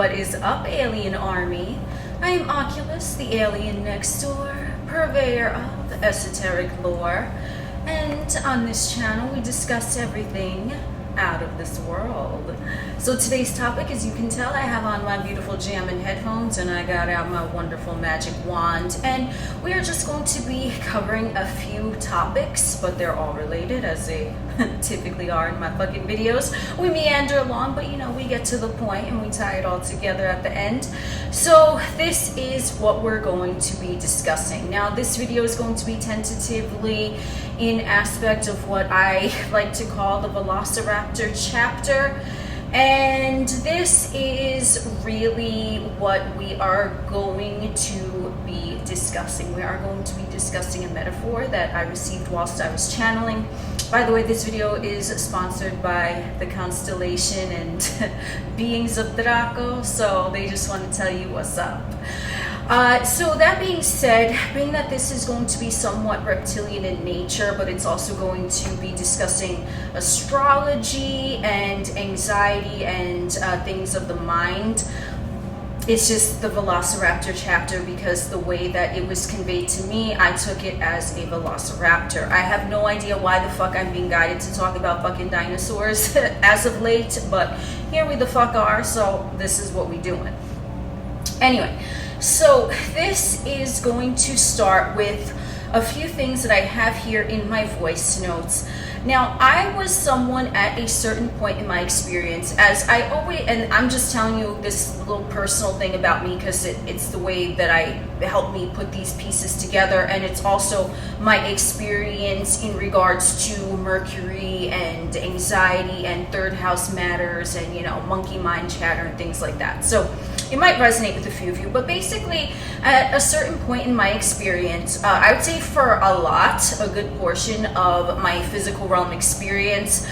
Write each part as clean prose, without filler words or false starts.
What is up, Alien Army? I am Oculus, the alien next door, purveyor of esoteric lore, and on this channel we discuss everything out of this world. So today's topic, as you can tell, I have on my beautiful jamming headphones and I got out my wonderful magic wand, and we are just going to be covering a few topics, but they're all related as they typically are in my fucking videos. We meander along, but you know, we get to the point and we tie it all together at the end. So this is what we're going to be discussing. Now this video is going to be tentatively in aspect of what I like to call the Velociraptor chapter, and this is really what we are going to be discussing. We are going to be discussing a metaphor that I received whilst I was channeling. By the way, this video is sponsored by the constellation and beings of Draco, so they just want to tell you what's up. So that being said, being that this is going to be somewhat reptilian in nature, but it's also going to be discussing astrology and anxiety and things of the mind. It's just the Velociraptor chapter because the way that it was conveyed to me, I took it as a Velociraptor. I have no idea why the fuck I'm being guided to talk about fucking dinosaurs as of late, but here we the fuck are, so this is what we doing. Anyway, so this is going to start with a few things that I have here in my voice notes. Now, I was someone at a certain point in my experience, as I always, and I'm just telling you this little personal thing about me because it's the way that I help me put these pieces together, and it's also my experience in regards to Mercury and anxiety and third house matters and, you know, monkey mind chatter and things like that. So it might resonate with a few of you, but basically at a certain point in my experience, I would say for a good portion of my physical realm experience,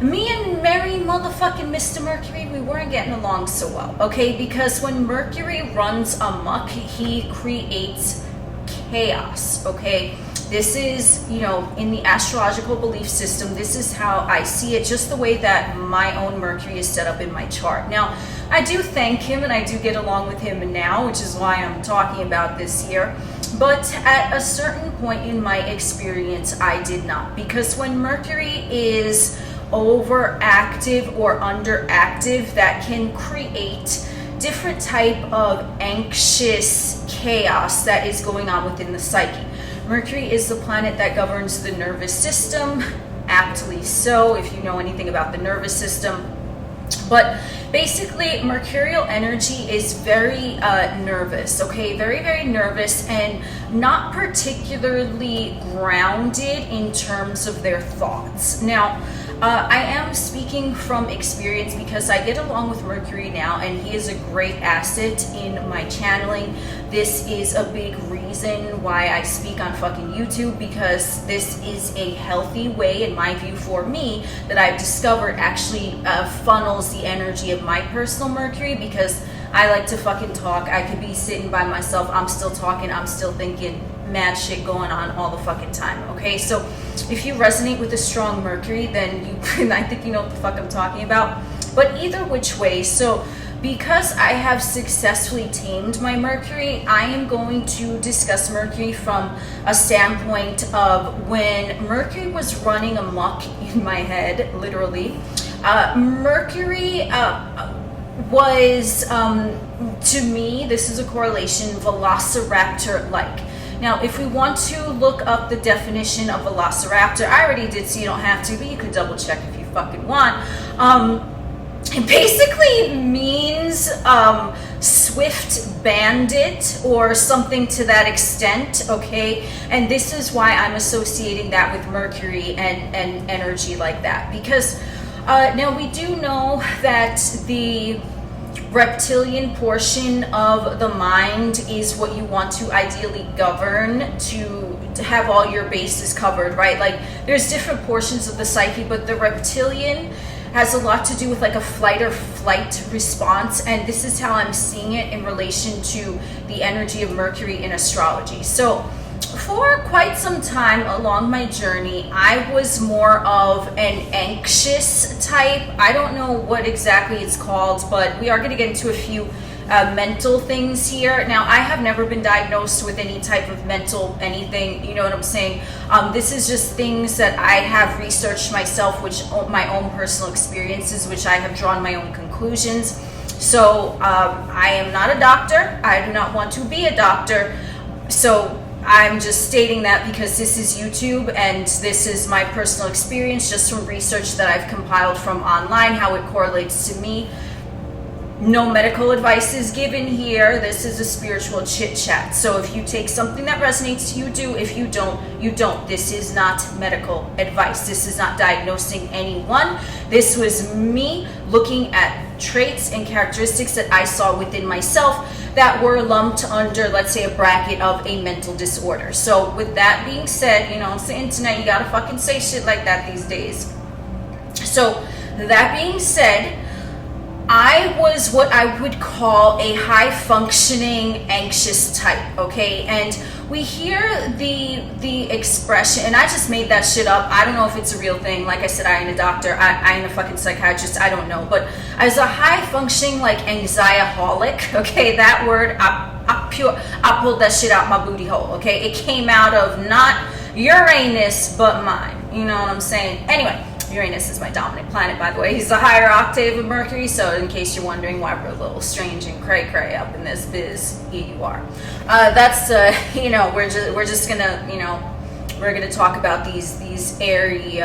me and Merry motherfucking Mr. Mercury, we weren't getting along so well, okay? Because when Mercury runs amok, he creates chaos, okay? This is, you know, in the astrological belief system, this is how I see it, just the way that my own Mercury is set up in my chart. Now, I do thank him and I do get along with him now, which is why I'm talking about this here. But at a certain point in my experience, I did not. Because when Mercury is overactive or underactive, that can create different type of anxious chaos that is going on within the psyche. Mercury is the planet that governs the nervous system, aptly so, if you know anything about the nervous system. But basically, Mercurial energy is very nervous, okay? Very, very nervous and not particularly grounded in terms of their thoughts. Now, I am speaking from experience because I get along with Mercury now, and he is a great asset in my channeling. This is a big reason why I speak on fucking YouTube, because this is a healthy way, in my view, for me, that I've discovered actually funnels the energy of my personal Mercury, because I like to fucking talk. I could be sitting by myself, I'm still talking, I'm still thinking, mad shit going on all the fucking time, okay? So if you resonate with a strong Mercury, then I think you know what the fuck I'm talking about. But either which way, so because I have successfully tamed my Mercury, I am going to discuss Mercury from a standpoint of when Mercury was running amok in my head, literally. Mercury was, to me, this is a correlation, Velociraptor-like. Now, if we want to look up the definition of Velociraptor, I already did, so you don't have to, but you could double check if you fucking want. It basically means swift bandit or something to that extent, okay? And this is why I'm associating that with Mercury and energy like that. Because now we do know that the reptilian portion of the mind is what you want to ideally govern to have all your bases covered, right? Like there's different portions of the psyche, but the reptilian has a lot to do with like a flight or flight response, and this is how I'm seeing it in relation to the energy of Mercury in astrology. So for quite some time along my journey, I was more of an anxious type. I don't know what exactly it's called, but we are going to get into a few mental things here. Now, I have never been diagnosed with any type of mental anything, you know what I'm saying? This is just things that I have researched myself, which my own personal experiences, which I have drawn my own conclusions. So I am not a doctor. I do not want to be a doctor. So I'm just stating that because this is YouTube and this is my personal experience just from research that I've compiled from online, how it correlates to me. No medical advice is given here. This is a spiritual chit chat. So if you take something that resonates to you, do. If you don't, you don't. This is not medical advice. This is not diagnosing anyone. This was me looking at traits and characteristics that I saw within myself that were lumped under, let's say, a bracket of a mental disorder. So with that being said, you know, it's the internet, you gotta fucking say shit like that these days. So that being said, I was what I would call a high-functioning anxious type, okay? And we hear the expression, and I just made that shit up. I don't know if it's a real thing. Like I said, I ain't a doctor. I ain't a fucking psychiatrist. I don't know. But as a high-functioning, like, anxieholic, okay, that word, I pulled that shit out my booty hole, okay? It came out of not Uranus, but mine. You know what I'm saying? Anyway. Uranus is my dominant planet, by the way. He's the higher octave of Mercury, so in case you're wondering why we're a little strange and cray-cray up in this biz, here you are. That's, you know, we're just gonna, you know, we're gonna talk about these airy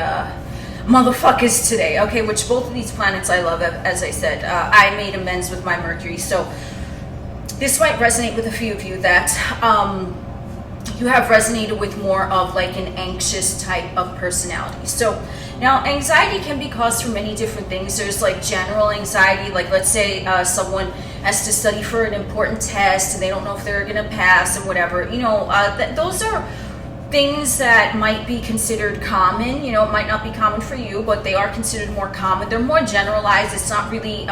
motherfuckers today, okay, which both of these planets I love, as I said. I made amends with my Mercury, so this might resonate with a few of you that, you have resonated with more of like an anxious type of personality. So now anxiety can be caused from many different things. There's like general anxiety, like let's say someone has to study for an important test and they don't know if they're gonna pass and whatever, you know, those are things that might be considered common. You know, it might not be common for you, but they are considered more common. They're more generalized. It's not really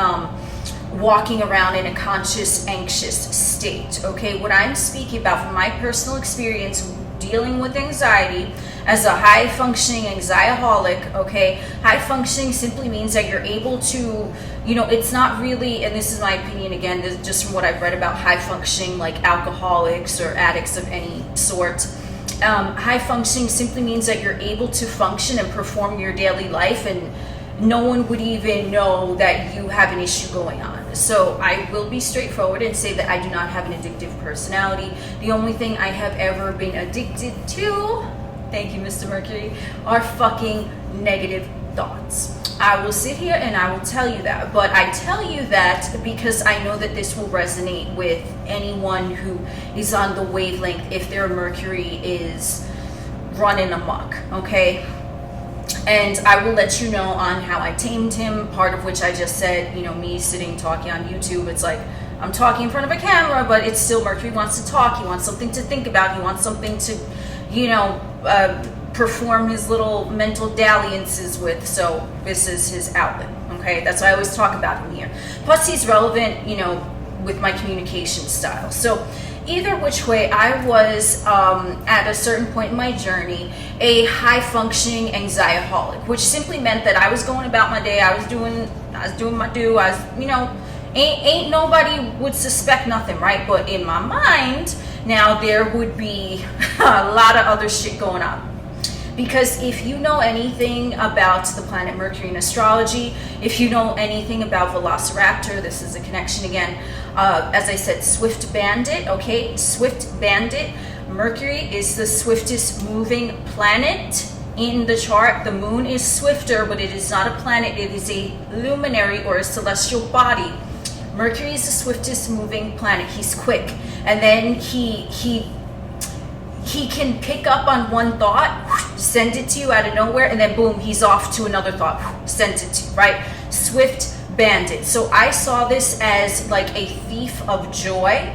walking around in a conscious anxious state, okay? What I'm speaking about from my personal experience dealing with anxiety as a high-functioning anxieholic, okay? High-functioning simply means that you're able to, you know, it's not really, and this is my opinion again, this, just from what I've read about high-functioning like alcoholics or addicts of any sort. High-functioning simply means that you're able to function and perform your daily life and no one would even know that you have an issue going on. So I will be straightforward and say that I do not have an addictive personality. The only thing I have ever been addicted to, thank you, Mr. Mercury, are fucking negative thoughts. I will sit here and I will tell you that, but I tell you that because I know that this will resonate with anyone who is on the wavelength if their Mercury is running amok, okay? And I will let you know on how I tamed him, part of which I just said, you know, me sitting talking on YouTube, it's like I'm talking in front of a camera, but it's still Mercury wants to talk, he wants something to think about, he wants something to, you know, perform his little mental dalliances with, so this is his outlet, okay? That's why I always talk about him here. Plus he's relevant, you know, with my communication style. So either which way, I was at a certain point in my journey a high-functioning anxieholic, which simply meant that I was going about my day. I was doing my due. I was, you know, ain't nobody would suspect nothing, right? But in my mind, now there would be a lot of other shit going on. Because if you know anything about the planet Mercury in astrology, if you know anything about Velociraptor, this is a connection again, as I said, swift bandit, okay? Swift bandit. Mercury is the swiftest moving planet in the chart. The moon is swifter, but it is not a planet. It is a luminary or a celestial body. Mercury is the swiftest moving planet. He's quick. And then he can pick up on one thought, send it to you out of nowhere, and then boom, he's off to another thought, sends it to you, right? Swift bandit. So I saw this as like a thief of joy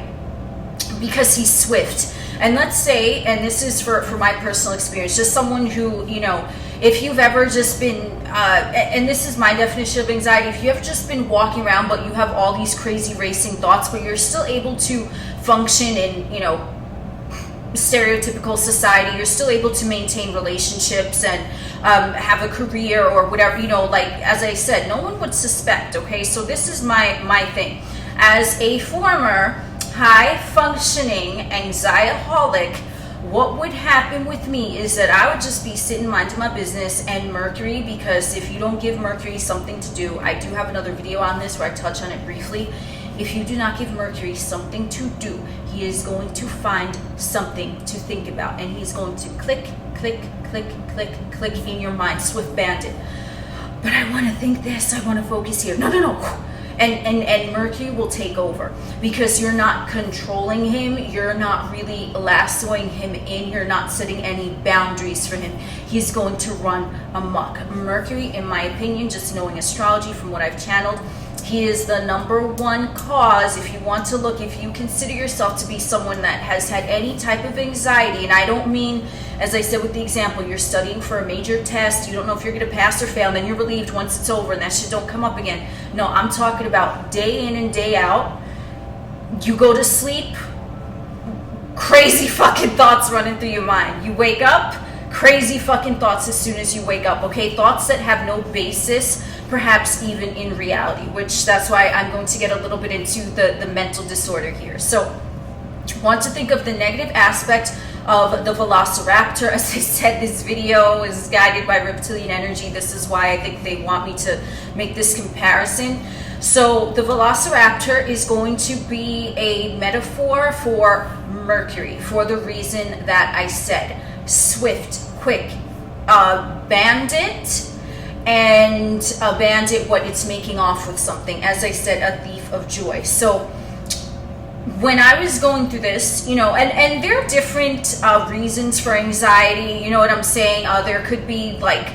because he's swift. And let's say, and this is for my personal experience, just someone who, you know, if you've ever just been, and this is my definition of anxiety, if you have just been walking around but you have all these crazy racing thoughts, but you're still able to function and, you know, stereotypical society. You're still able to maintain relationships and have a career or whatever, you know, like, as I said, no one would suspect, okay? So this is my thing. As a former high-functioning anxieholic, what would happen with me is that I would just be sitting minding my business, and Mercury, because if you don't give Mercury something to do, I do have another video on this where I touch on it briefly. If you do not give Mercury something to do, he is going to find something to think about, and he's going to click, click, click, click, click in your mind, swift bandit. But I want to think this, I want to focus here. No, no, no. And Mercury will take over because you're not controlling him, you're not really lassoing him in, you're not setting any boundaries for him. He's going to run amok. Mercury, in my opinion, just knowing astrology from what I've channeled, he is the number one cause. If you want to look, if you consider yourself to be someone that has had any type of anxiety, and I don't mean, as I said with the example, you're studying for a major test, you don't know if you're going to pass or fail, and then you're relieved once it's over and that shit don't come up again. No, I'm talking about day in and day out. You go to sleep, crazy fucking thoughts running through your mind. You wake up, crazy fucking thoughts as soon as you wake up, okay? Thoughts that have no basis, perhaps even in reality, which that's why I'm going to get a little bit into the mental disorder here. So, want to think of the negative aspect of the Velociraptor. As I said, this video is guided by reptilian energy. This is why I think they want me to make this comparison. So the Velociraptor is going to be a metaphor for Mercury for the reason that I said. Swift, quick, bandit, and a bandit, what it's making off with something. As I said, a thief of joy. So when I was going through this, you know, and there are different reasons for anxiety, you know what I'm saying? There could be like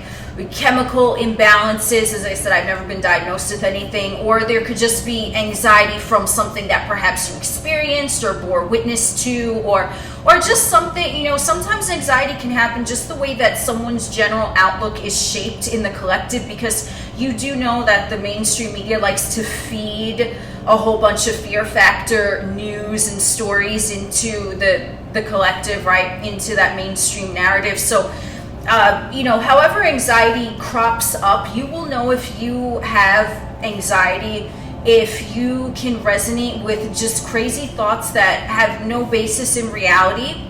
chemical imbalances. As I said, I've never been diagnosed with anything, or there could just be anxiety from something that perhaps you experienced or bore witness to, or just something, you know, sometimes anxiety can happen just the way that someone's general outlook is shaped in the collective, because you do know that the mainstream media likes to feed a whole bunch of fear factor news and stories into the collective, right, into that mainstream narrative. So you know, however anxiety crops up, you will know if you have anxiety if you can resonate with just crazy thoughts that have no basis in reality,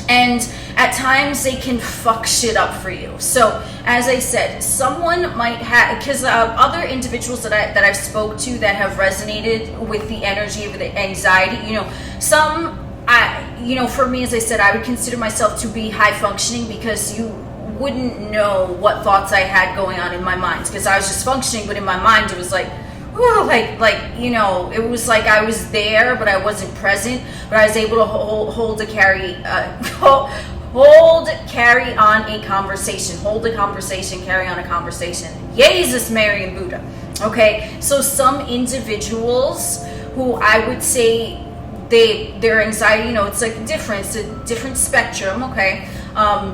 and at times they can fuck shit up for you. So as I said, someone might have, because other individuals that I've spoke to that have resonated with the energy of the anxiety, you know, you know, for me, as I said, I would consider myself to be high functioning, because you wouldn't know what thoughts I had going on in my mind, because I was just functioning, but in my mind it was like, whew, like, you know, it was like I was there, but I wasn't present, but I was able to hold carry on a conversation, hold a conversation, carry on a conversation. Jesus, Mary, and Buddha. Okay, so some individuals who I would say their anxiety, you know, it's like it's a different spectrum, okay,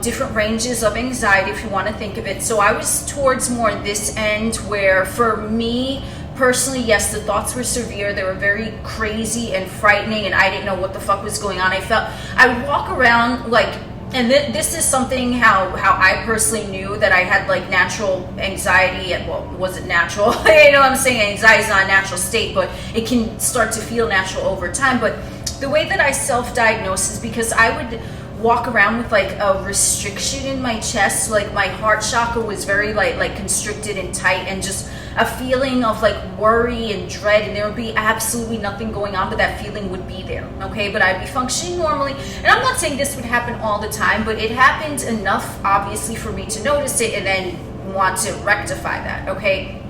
different ranges of anxiety if you want to think of it. So I was towards more this end, where for me personally, yes, the thoughts were severe, they were very crazy and frightening, and I didn't know what the fuck was going on. I would walk around like, and this is something how I personally knew that I had like natural anxiety. Well, was it natural? You know what I'm saying? Anxiety is not a natural state, but it can start to feel natural over time. But the way that I self-diagnosed is because I would walk around with like a restriction in my chest, like my heart chakra was very like constricted and tight, and just a feeling of like worry and dread, and there would be absolutely nothing going on, but that feeling would be there, okay? But I'd be functioning normally, and I'm not saying this would happen all the time, but it happened enough, obviously, for me to notice it and then want to rectify that, okay?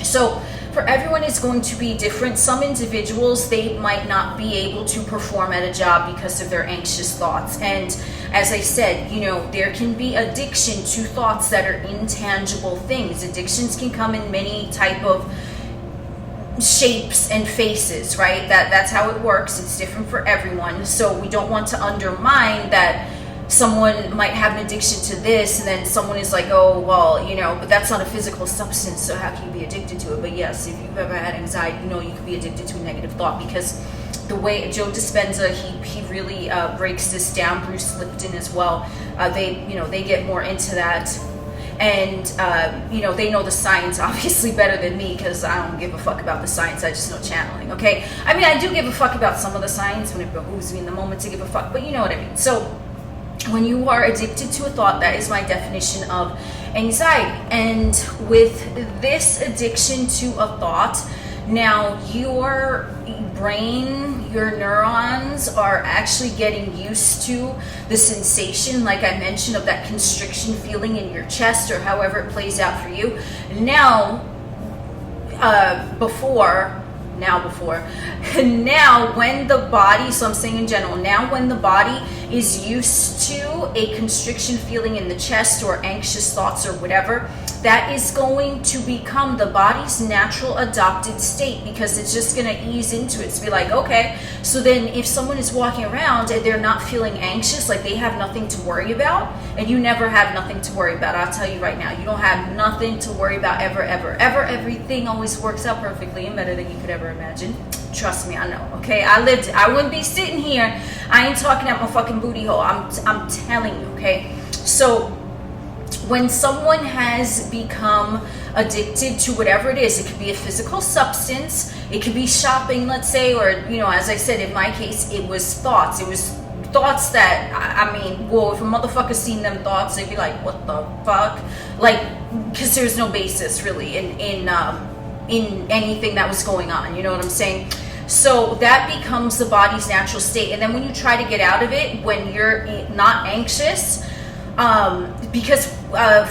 So for everyone, it's going to be different. Some individuals, they might not be able to perform at a job because of their anxious thoughts. And as I said, you know, there can be addiction to thoughts that are intangible things. Addictions can come in many type of shapes and faces, right? That's how it works. It's different for everyone. So we don't want to undermine that someone might have an addiction to this, and then someone is like, oh, well, you know, but that's not a physical substance, so how can you be addicted to it? But yes, if you've ever had anxiety, you know you could be addicted to a negative thought, because the way Joe Dispenza, he really breaks this down. Bruce Lipton as well. They get more into that. And, they know the science obviously better than me, because I don't give a fuck about the science. I just know channeling, okay? I mean, I do give a fuck about some of the science when it behooves me in the moment to give a fuck, but you know what I mean. So when you are addicted to a thought, that is my definition of anxiety. And with this addiction to a thought, now your brain, your neurons are actually getting used to the sensation, like I mentioned, of that constriction feeling in your chest, or however it plays out for you. Now when the body, so I'm saying in general, now when the body is used to a constriction feeling in the chest, or anxious thoughts, or whatever, that is going to become the body's natural adopted state, because it's just going to ease into it. To be like, okay, so then if someone is walking around and they're not feeling anxious, like they have nothing to worry about, and you never have nothing to worry about, I'll tell you right now, you don't have nothing to worry about ever, ever, ever. Everything always works out perfectly and better than you could ever imagine. Trust me, I know, okay? I lived it. I wouldn't be sitting here. I ain't talking at my fucking booty hole. I'm telling you, okay? So when someone has become addicted to whatever it is, it could be a physical substance, it could be shopping, let's say, or, as I said, in my case, it was thoughts. It was thoughts that, if a motherfucker seen them thoughts, they'd be like, what the fuck? Like, because there's no basis, really, in anything that was going on, you know what I'm saying? So that becomes the body's natural state. And then when you try to get out of it, when you're not anxious, because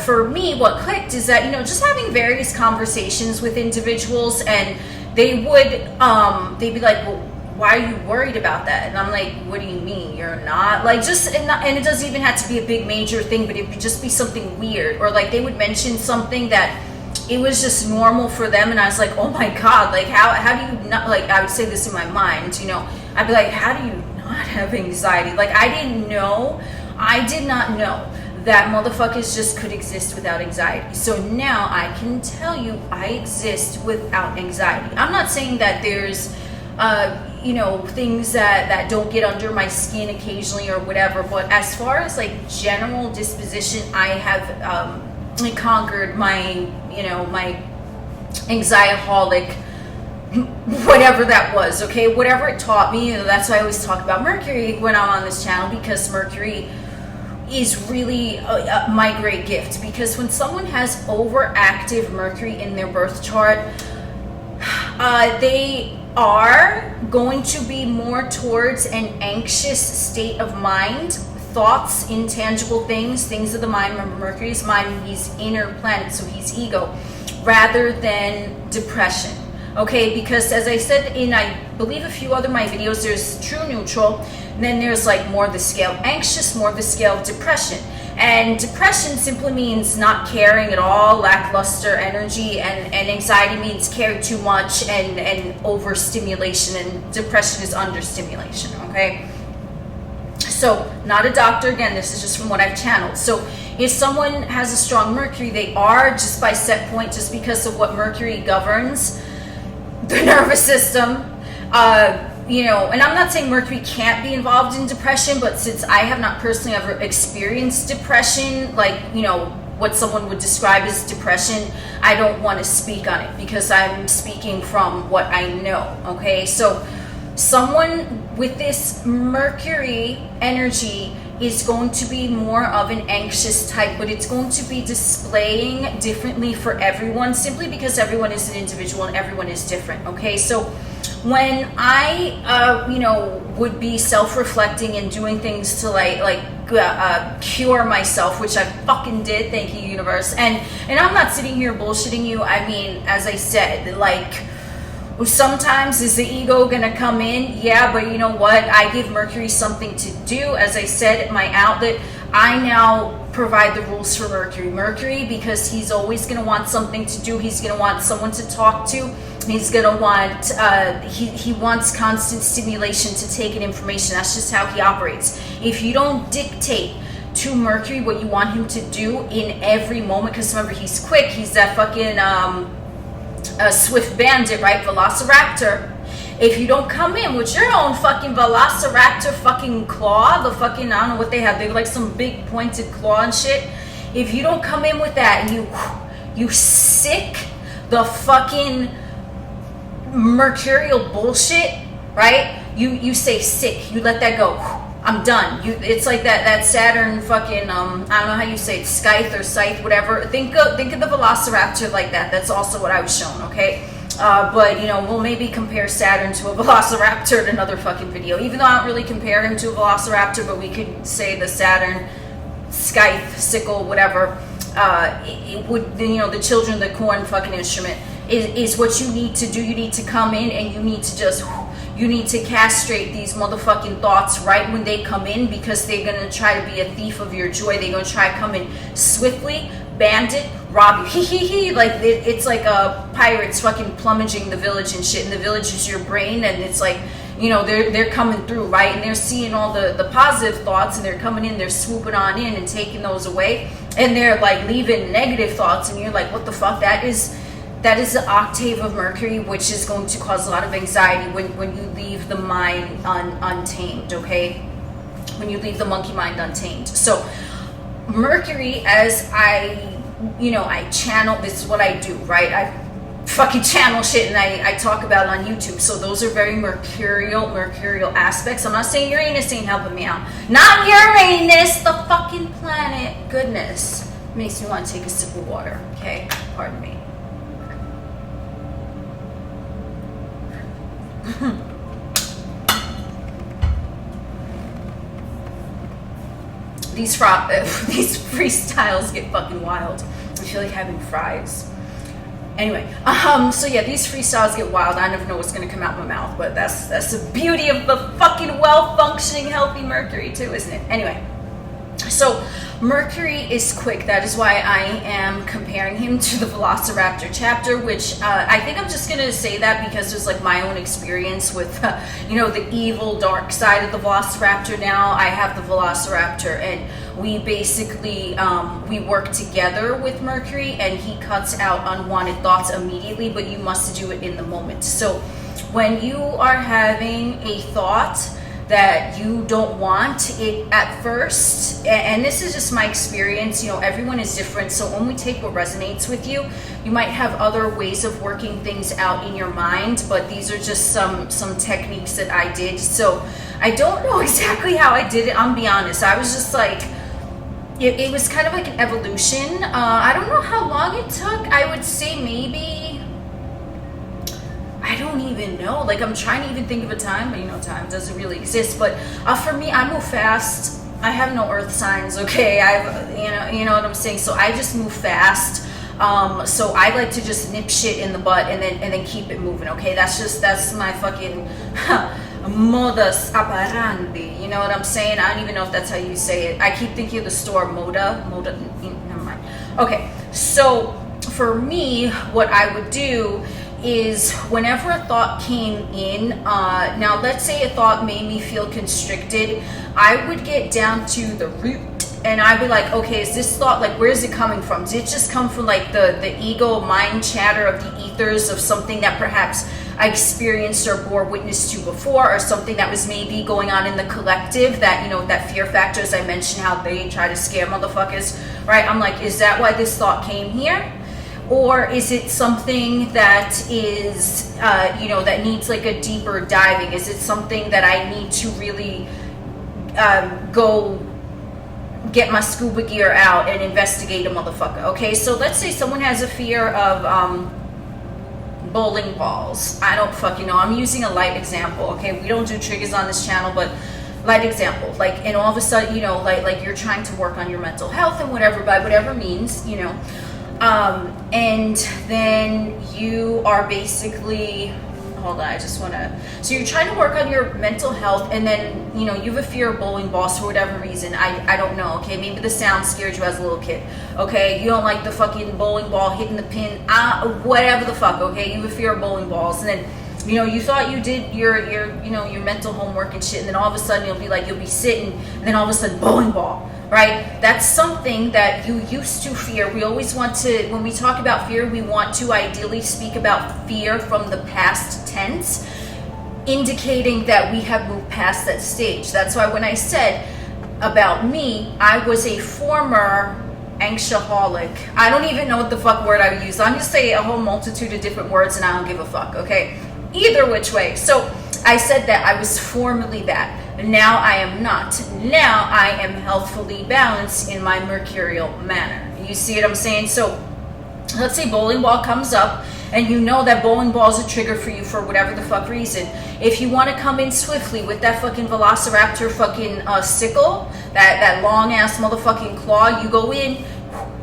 for me, what clicked is that, just having various conversations with individuals, and they'd be like, well, why are you worried about that? And I'm like, what do you mean you're not? Like, and it doesn't even have to be a big major thing, but it would just be something weird. Or like they would mention something that it was just normal for them, and I was like, oh my God, like how do you not, like, I would say this in my mind, I'd be like, how do you not have anxiety? Like, I did not know that motherfuckers just could exist without anxiety. So now I can tell you I exist without anxiety. I'm not saying that there's things that don't get under my skin occasionally or whatever, but as far as like general disposition, I have conquered my my Anxieholic, whatever that was, okay? Whatever it taught me. That's why I always talk about Mercury when I'm on this channel, because Mercury is really my great gift. Because when someone has overactive Mercury in their birth chart, they are going to be more towards an anxious state of mind, thoughts, intangible things of the mind. Remember, Mercury is mind, he's inner planet, so he's ego, rather than depression. Okay, because as I said in, I believe, a few other my videos, there's true, neutral, and then there's like more of the scale of anxious, more of the scale of depression. And depression simply means not caring at all, lackluster energy, and anxiety means caring too much and overstimulation, and depression is understimulation, okay? So, not a doctor, again, this is just from what I've channeled. So, if someone has a strong Mercury, they are, just by set point, just because of what Mercury governs, the nervous system, and I'm not saying Mercury can't be involved in depression, but since I have not personally ever experienced depression, like, what someone would describe as depression, I don't want to speak on it, because I'm speaking from what I know, okay? So, someone with this Mercury energy is going to be more of an anxious type, but it's going to be displaying differently for everyone, simply because everyone is an individual and everyone is different, okay? So when I, would be self-reflecting and doing things to cure myself, which I fucking did, thank you, universe, and I'm not sitting here bullshitting you. I mean, as I said, like, sometimes is the ego gonna come in? Yeah, but you know what? I give Mercury something to do. As I said, my outlet, I now provide the rules for Mercury, because he's always gonna want something to do. He's gonna want someone to talk to. He's gonna want, he wants constant stimulation to take in information. That's just how he operates. If you don't dictate to Mercury what you want him to do in every moment, because remember, he's quick, he's that fucking, a swift bandit, right? Velociraptor. If you don't come in with your own fucking Velociraptor fucking claw, the fucking, I don't know what they have, they have like some big pointed claw and shit. If you don't come in with that and you sick the fucking Mercurial bullshit, right? You say sick, you let that go. I'm done. It's like that Saturn fucking, I don't know how you say it, scythe or scythe, whatever. Think of the Velociraptor like that. That's also what I was shown, okay? But, you know, we'll maybe compare Saturn to a Velociraptor in another fucking video. Even though I don't really compare him to a Velociraptor, but we could say the Saturn, scythe, sickle, whatever, it would, you know, the children of the corn fucking instrument is what you need to do. You need to come in and you need to just... You need to castrate these motherfucking thoughts right when they come in, because they're going to try to be a thief of your joy. They're going to try to come in swiftly, bandit, rob you. Like, it's like a pirates fucking plumaging the village and shit. And the village is your brain, and it's like, you know, they're coming through, right? And they're seeing all the positive thoughts, and they're coming in, they're swooping on in and taking those away. And they're like leaving negative thoughts, and you're like, what the fuck? That is the octave of Mercury, which is going to cause a lot of anxiety when you leave the mind untamed, okay? When you leave the monkey mind untamed. So Mercury, as I channel, this is what I do, right? I fucking channel shit and I talk about it on YouTube. So those are very mercurial aspects. I'm not saying Uranus ain't helping me out. Not Uranus, the fucking planet. Goodness. Makes me want to take a sip of water, okay? Pardon me. These freestyles get fucking wild. I feel like having fries. Anyway, so yeah, these freestyles get wild. I never know what's gonna come out my mouth, but that's the beauty of the fucking well-functioning, healthy Mercury too, isn't it? Anyway, so Mercury is quick. That is why I am comparing him to the Velociraptor chapter, which I think I'm just going to say that because there's like my own experience with, the evil dark side of the Velociraptor now. I have the Velociraptor, and we basically, we work together with Mercury, and he cuts out unwanted thoughts immediately, but you must do it in the moment. So when you are having a thought that you don't want it at first, and this is just my experience, everyone is different, so only take what resonates with you. You might have other ways of working things out in your mind, but these are just some techniques that I did. So I don't know exactly how I did it, I'll be honest. I was just like, it was kind of like an evolution. I don't know how long it took. I would say maybe, I don't even know. Like, I'm trying to even think of a time, but time doesn't really exist. But for me, I move fast. I have no earth signs, okay? You know what I'm saying? So I just move fast. So I like to just nip shit in the butt and then keep it moving, okay? That's my fucking modus operandi. You know what I'm saying? I don't even know if that's how you say it. I keep thinking of the store Moda, never mind. Okay, so for me, what I would do is whenever a thought came in, now let's say a thought made me feel constricted, I would get down to the root and I'd be like, okay, is this thought, like, where is it coming from? Did it just come from like the ego mind chatter of the ethers of something that perhaps I experienced or bore witness to before, or something that was maybe going on in the collective, that, that fear factor, as I mentioned, how they try to scare motherfuckers, right? I'm like, is that why this thought came here? Or is it something that is, that needs like a deeper diving? Is it something that I need to really go get my scuba gear out and investigate a motherfucker? Okay, so let's say someone has a fear of bowling balls. I don't fucking know. I'm using a light example, okay? We don't do triggers on this channel, but light example. Like, and all of a sudden, like you're trying to work on your mental health and whatever, by whatever means, and then you are basically, hold on, so you're trying to work on your mental health, and then, you have a fear of bowling balls for whatever reason. I don't know, okay? Maybe the sound scared you as a little kid, okay? You don't like the fucking bowling ball hitting the pin, whatever the fuck, okay? You have a fear of bowling balls, and then, you thought you did your mental homework and shit, and then all of a sudden you'll be sitting, and then all of a sudden, bowling ball. Right? That's something that you used to fear. We always want to, when we talk about fear, we want to ideally speak about fear from the past tense. indicating that we have moved past that stage. That's why when I said about me, I was a former Anxieholic. I don't even know what the fuck word I would use. I'm gonna say a whole multitude of different words and I don't give a fuck, okay? Either which way. So I said that I was formerly that. Now I am not. Now I am healthfully balanced in my Mercurial manner. You see what I'm saying? So let's say bowling ball comes up and you know that bowling ball is a trigger for you for whatever the fuck reason. If you want to come in swiftly with that fucking Velociraptor fucking sickle, that long ass motherfucking claw, you go in,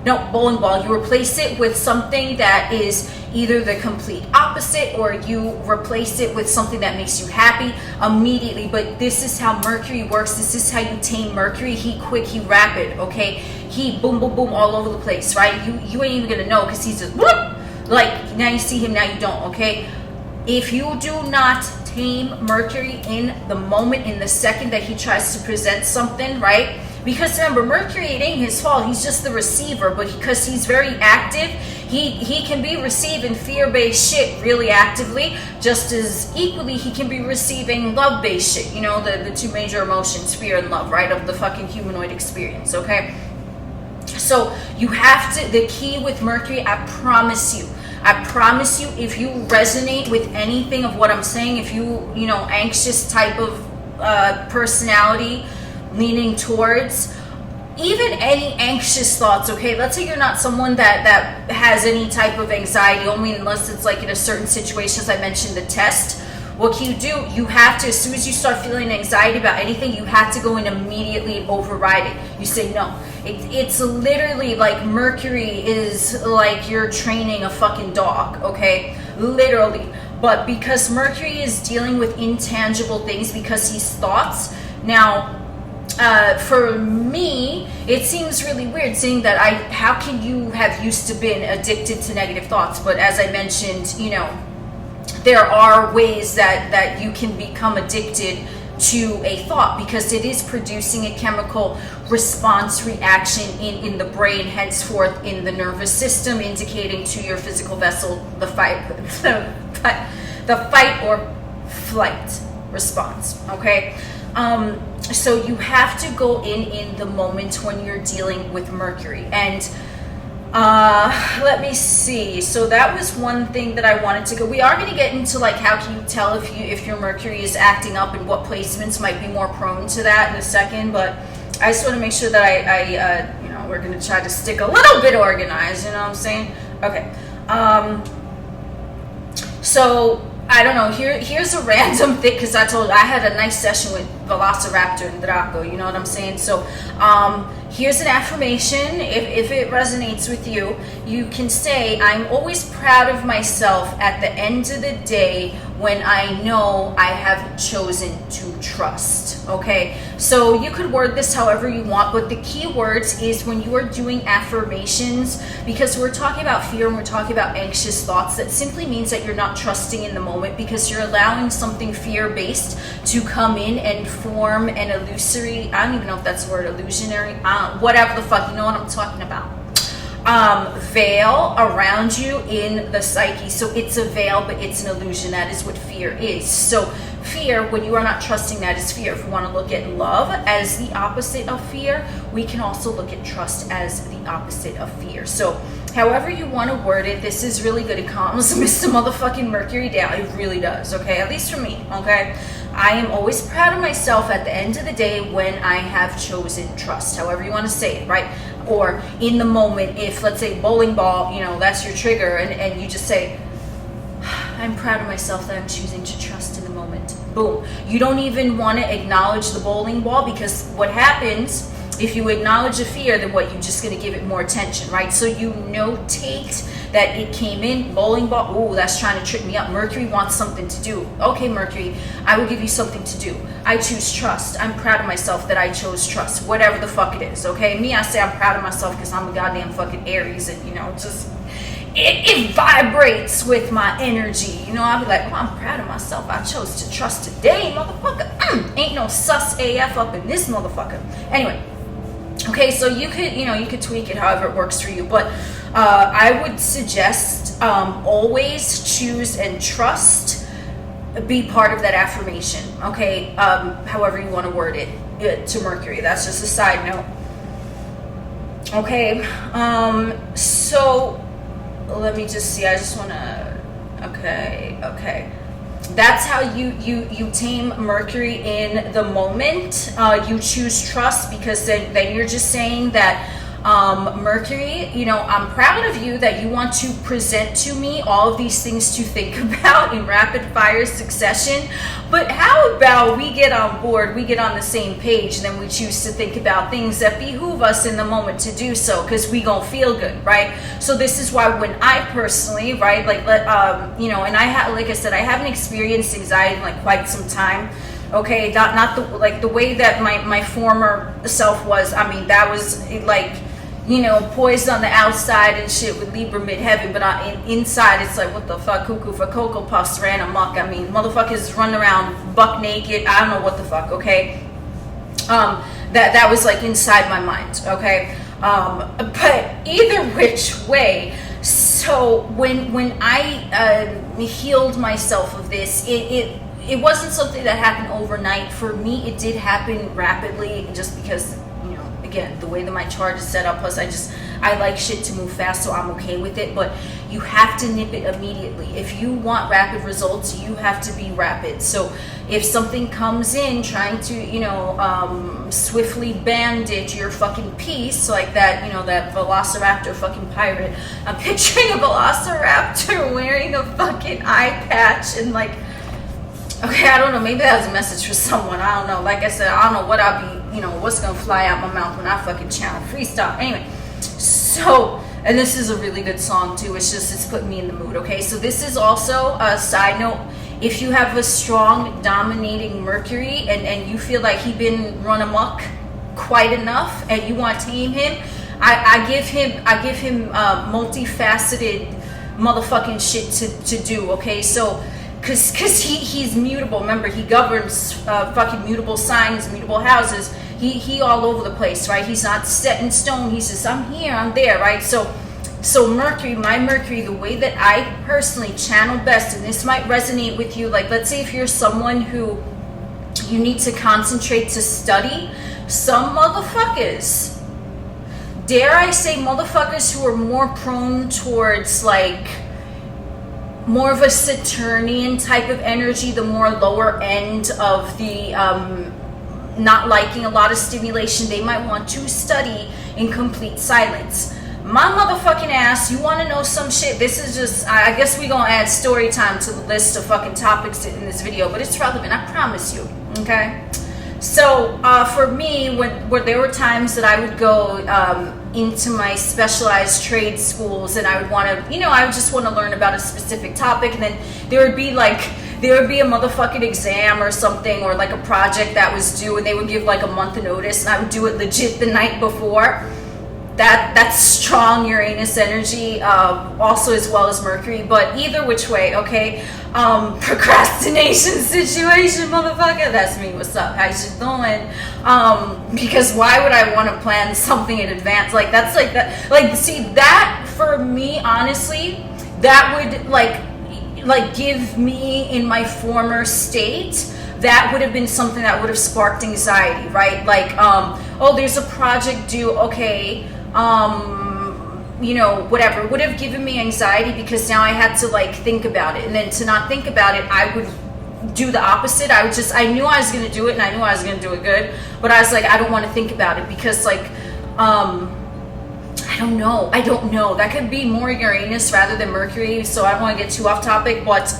no, bowling ball, you replace it with something that is either the complete opposite or you replace it with something that makes you happy immediately. But this is how Mercury works. This is how you tame Mercury. He quick, he rapid, okay? He boom, boom, boom all over the place, right? You ain't even gonna know because he's just whoop! Like, now you see him, now you don't, okay? If you do not tame Mercury in the moment, in the second that he tries to present something, right? Because remember, Mercury, it ain't his fault. He's just the receiver. But because he's very active, he can be receiving fear-based shit really actively. Just as equally, he can be receiving love-based shit. You know, the two major emotions, fear and love, right? Of the fucking humanoid experience, okay? So you have to, the key with Mercury, I promise you, if you resonate with anything of what I'm saying, if you know, anxious type of personality, leaning towards even any anxious thoughts, okay? Let's say you're not someone that has any type of anxiety, only unless it's like in a certain situation, as I mentioned, the test. What can you do? You have to, as soon as you start feeling anxiety about anything, you have to go and immediately override it. You say no. It's literally like Mercury is like you're training a fucking dog, okay? Literally. But because Mercury is dealing with intangible things, because he's thoughts. Now, for me, it seems really weird saying that how can you have used to been addicted to negative thoughts? But as I mentioned, you know, there are ways that you can become addicted to a thought because it is producing a chemical response reaction in the brain, henceforth in the nervous system, indicating to your physical vessel the fight or flight response, okay? So you have to go in the moment when you're dealing with Mercury. And let me see. So that was one thing that I wanted to go. We are going to get into like how can you tell if your Mercury is acting up and what placements might be more prone to that in a second. But I just want to make sure that I you know, we're going to try to stick a little bit organized. You know what I'm saying? Okay. So I don't know. Here's a random thing because I had a nice session with Velociraptor and Draco. You know what I'm saying? So here's an affirmation. If it resonates with you, you can say, "I'm always proud of myself at the end of the day when I know I have chosen to trust." Okay, so you could word this however you want, but the key words is when you are doing affirmations, because we're talking about fear and we're talking about anxious thoughts, that simply means that you're not trusting in the moment because you're allowing something fear-based to come in and form an illusory, I don't even know if that's the word, illusionary, whatever the fuck, you know what I'm talking about. Veil around you in the psyche. So it's a veil, but it's an illusion. That is what fear is. So fear, when you are not trusting, that is fear. If we want to look at love as the opposite of fear, we can also look at trust as the opposite of fear. So however you want to word it, this is really good. It calms Mr. Motherfucking Mercury down. It really does, okay? At least for me, okay? I am always proud of myself at the end of the day when I have chosen trust. However you want to say it, right? Or in the moment, if let's say bowling ball, you know, that's your trigger, and you just say, I'm proud of myself that I'm choosing to trust in the moment. Boom. You don't even want to acknowledge the bowling ball, because what happens if you acknowledge a fear, then what, you're just going to give it more attention, right? So you notate that it came in, bowling ball, oh, that's trying to trick me up. Mercury wants something to do. Okay, Mercury, I will give you something to do. I choose trust. I'm proud of myself that I chose trust. Whatever the fuck it is, okay? Me, I say I'm proud of myself because I'm a goddamn fucking Aries, and, you know, just, it vibrates with my energy. You know, I'll be like, oh, I'm proud of myself. I chose to trust today, motherfucker. Ain't no sus AF up in this motherfucker. Anyway. Okay, so you could tweak it however it works for you, but I would suggest always choose and trust be part of that affirmation, okay? However you want to word it to Mercury. That's just a side note. Okay, so let me just see. I just want to, okay. That's how you tame Mercury in the moment. You choose trust, because then you're just saying that, Mercury, you know, I'm proud of you that you want to present to me all of these things to think about in rapid fire succession. But how about we get on board, we get on the same page, and then we choose to think about things that behoove us in the moment to do so, because we gonna feel good, right? So this is why when I personally, right, like, you know, and like I said, I haven't experienced anxiety in like quite some time. Okay, not the, like the way that my former self was. I mean, that was like, you know, poised on the outside and shit with Libra midheaven, but inside it's like, what the fuck, cuckoo for Cocoa Puffs ran amok. I mean, motherfuckers run around buck naked. I don't know what the fuck, okay? That was like inside my mind, okay? But either which way, so when I healed myself of this, it wasn't something that happened overnight. For me, it did happen rapidly, just because, you know, again, the way that my chart is set up, plus I like shit to move fast, so I'm okay with it. But you have to nip it immediately. If you want rapid results, you have to be rapid. So if something comes in trying to, you know, swiftly bandage your fucking piece, like that, you know, that Velociraptor fucking pirate, I'm picturing a Velociraptor wearing a fucking eye patch and like, okay, I don't know, maybe that was a message for someone, I don't know. Like I said, I don't know what I'll be, you know, what's gonna fly out my mouth when I fucking channel freestyle. Anyway, so, and this is a really good song too, it's putting me in the mood, okay? So this is also a side note. If you have a strong dominating Mercury and you feel like he been run amok quite enough and you want to tame him, I give him multifaceted motherfucking shit to do, okay? So, Cause he's mutable. Remember, he governs fucking mutable signs, mutable houses. He all over the place, right? He's not set in stone. He says, I'm here, I'm there, right? So Mercury, my Mercury, the way that I personally channel best, and this might resonate with you, like let's say if you're someone who you need to concentrate to study, some motherfuckers, dare I say motherfuckers who are more prone towards like more of a Saturnian type of energy, the more lower end of the not liking a lot of stimulation, they might want to study in complete silence. My motherfucking ass, you want to know some shit? This is just, I guess we gonna add story time to the list of fucking topics in this video, but it's relevant, I promise you, okay? So for me, when there were times that I would go into my specialized trade schools and I would want to, you know, I would just want to learn about a specific topic, and then there would be a motherfucking exam or something, or like a project that was due, and they would give like a month of notice, and I would do it legit the night before. That's strong Uranus energy, also as well as Mercury, but either which way, okay? Procrastination situation, motherfucker, that's me. What's up? How's you doing? Because why would I want to plan something in advance? Like that's like that. Like, see, that for me, honestly, that would like give me in my former state. That would have been something that would have sparked anxiety, right? Like, oh, there's a project due. Okay. You know, whatever, would have given me anxiety because now I had to like think about it, and then to not think about it, I would do the opposite. I knew I was going to do it, and I knew I was going to do it good, but I was like, I don't want to think about it because like, I don't know, that could be more Uranus rather than Mercury, so I don't want to get too off topic, but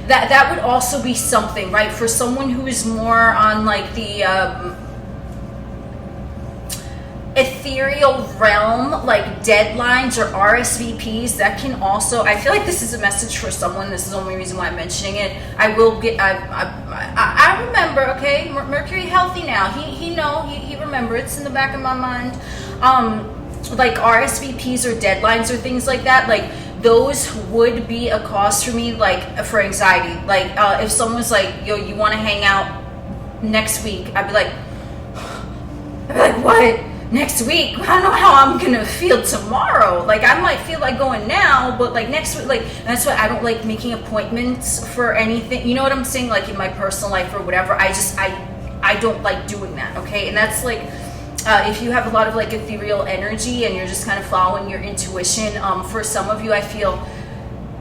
that would also be something, right, for someone who is more on like the ethereal realm, like deadlines or RSVPs. That can also, I feel like this is a message for someone. This is the only reason why I'm mentioning it. I remember, okay, Mercury healthy now, he remember, it's in the back of my mind. Like RSVPs or deadlines or things like that, like those would be a cause for me, like for anxiety. Like if someone's like, yo, you want to hang out next week, I'd be like what? next week, I don't know how I'm gonna feel tomorrow. Like, I might feel like going now, but like next week, like, that's why I don't like making appointments for anything. You know what I'm saying? Like in my personal life or whatever. I don't like doing that. Okay, and that's like. If you have a lot of like ethereal energy and you're just kind of following your intuition, for some of you, I feel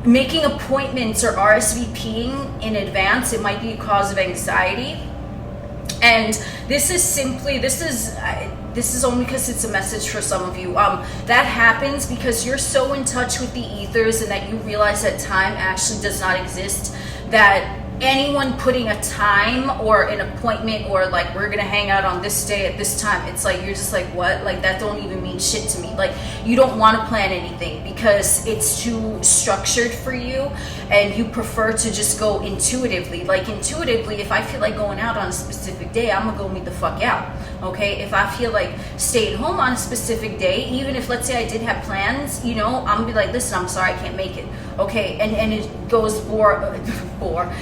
making appointments or RSVPing in advance, it might be a cause of anxiety. And this is only because it's a message for some of you. That happens because you're so in touch with the ethers and that you realize that time actually does not exist, that anyone putting a time or an appointment or like we're gonna hang out on this day at this time, it's like you're just like, what? Like that don't even mean shit to me. Like you don't want to plan anything because it's too structured for you and you prefer to just go intuitively. Like intuitively, if I feel like going out on a specific day, I'm gonna go meet the fuck out. Okay, if I feel like staying home on a specific day, even if let's say I did have plans, you know, I'm gonna be like, listen, I'm sorry, I can't make it. Okay, and it goes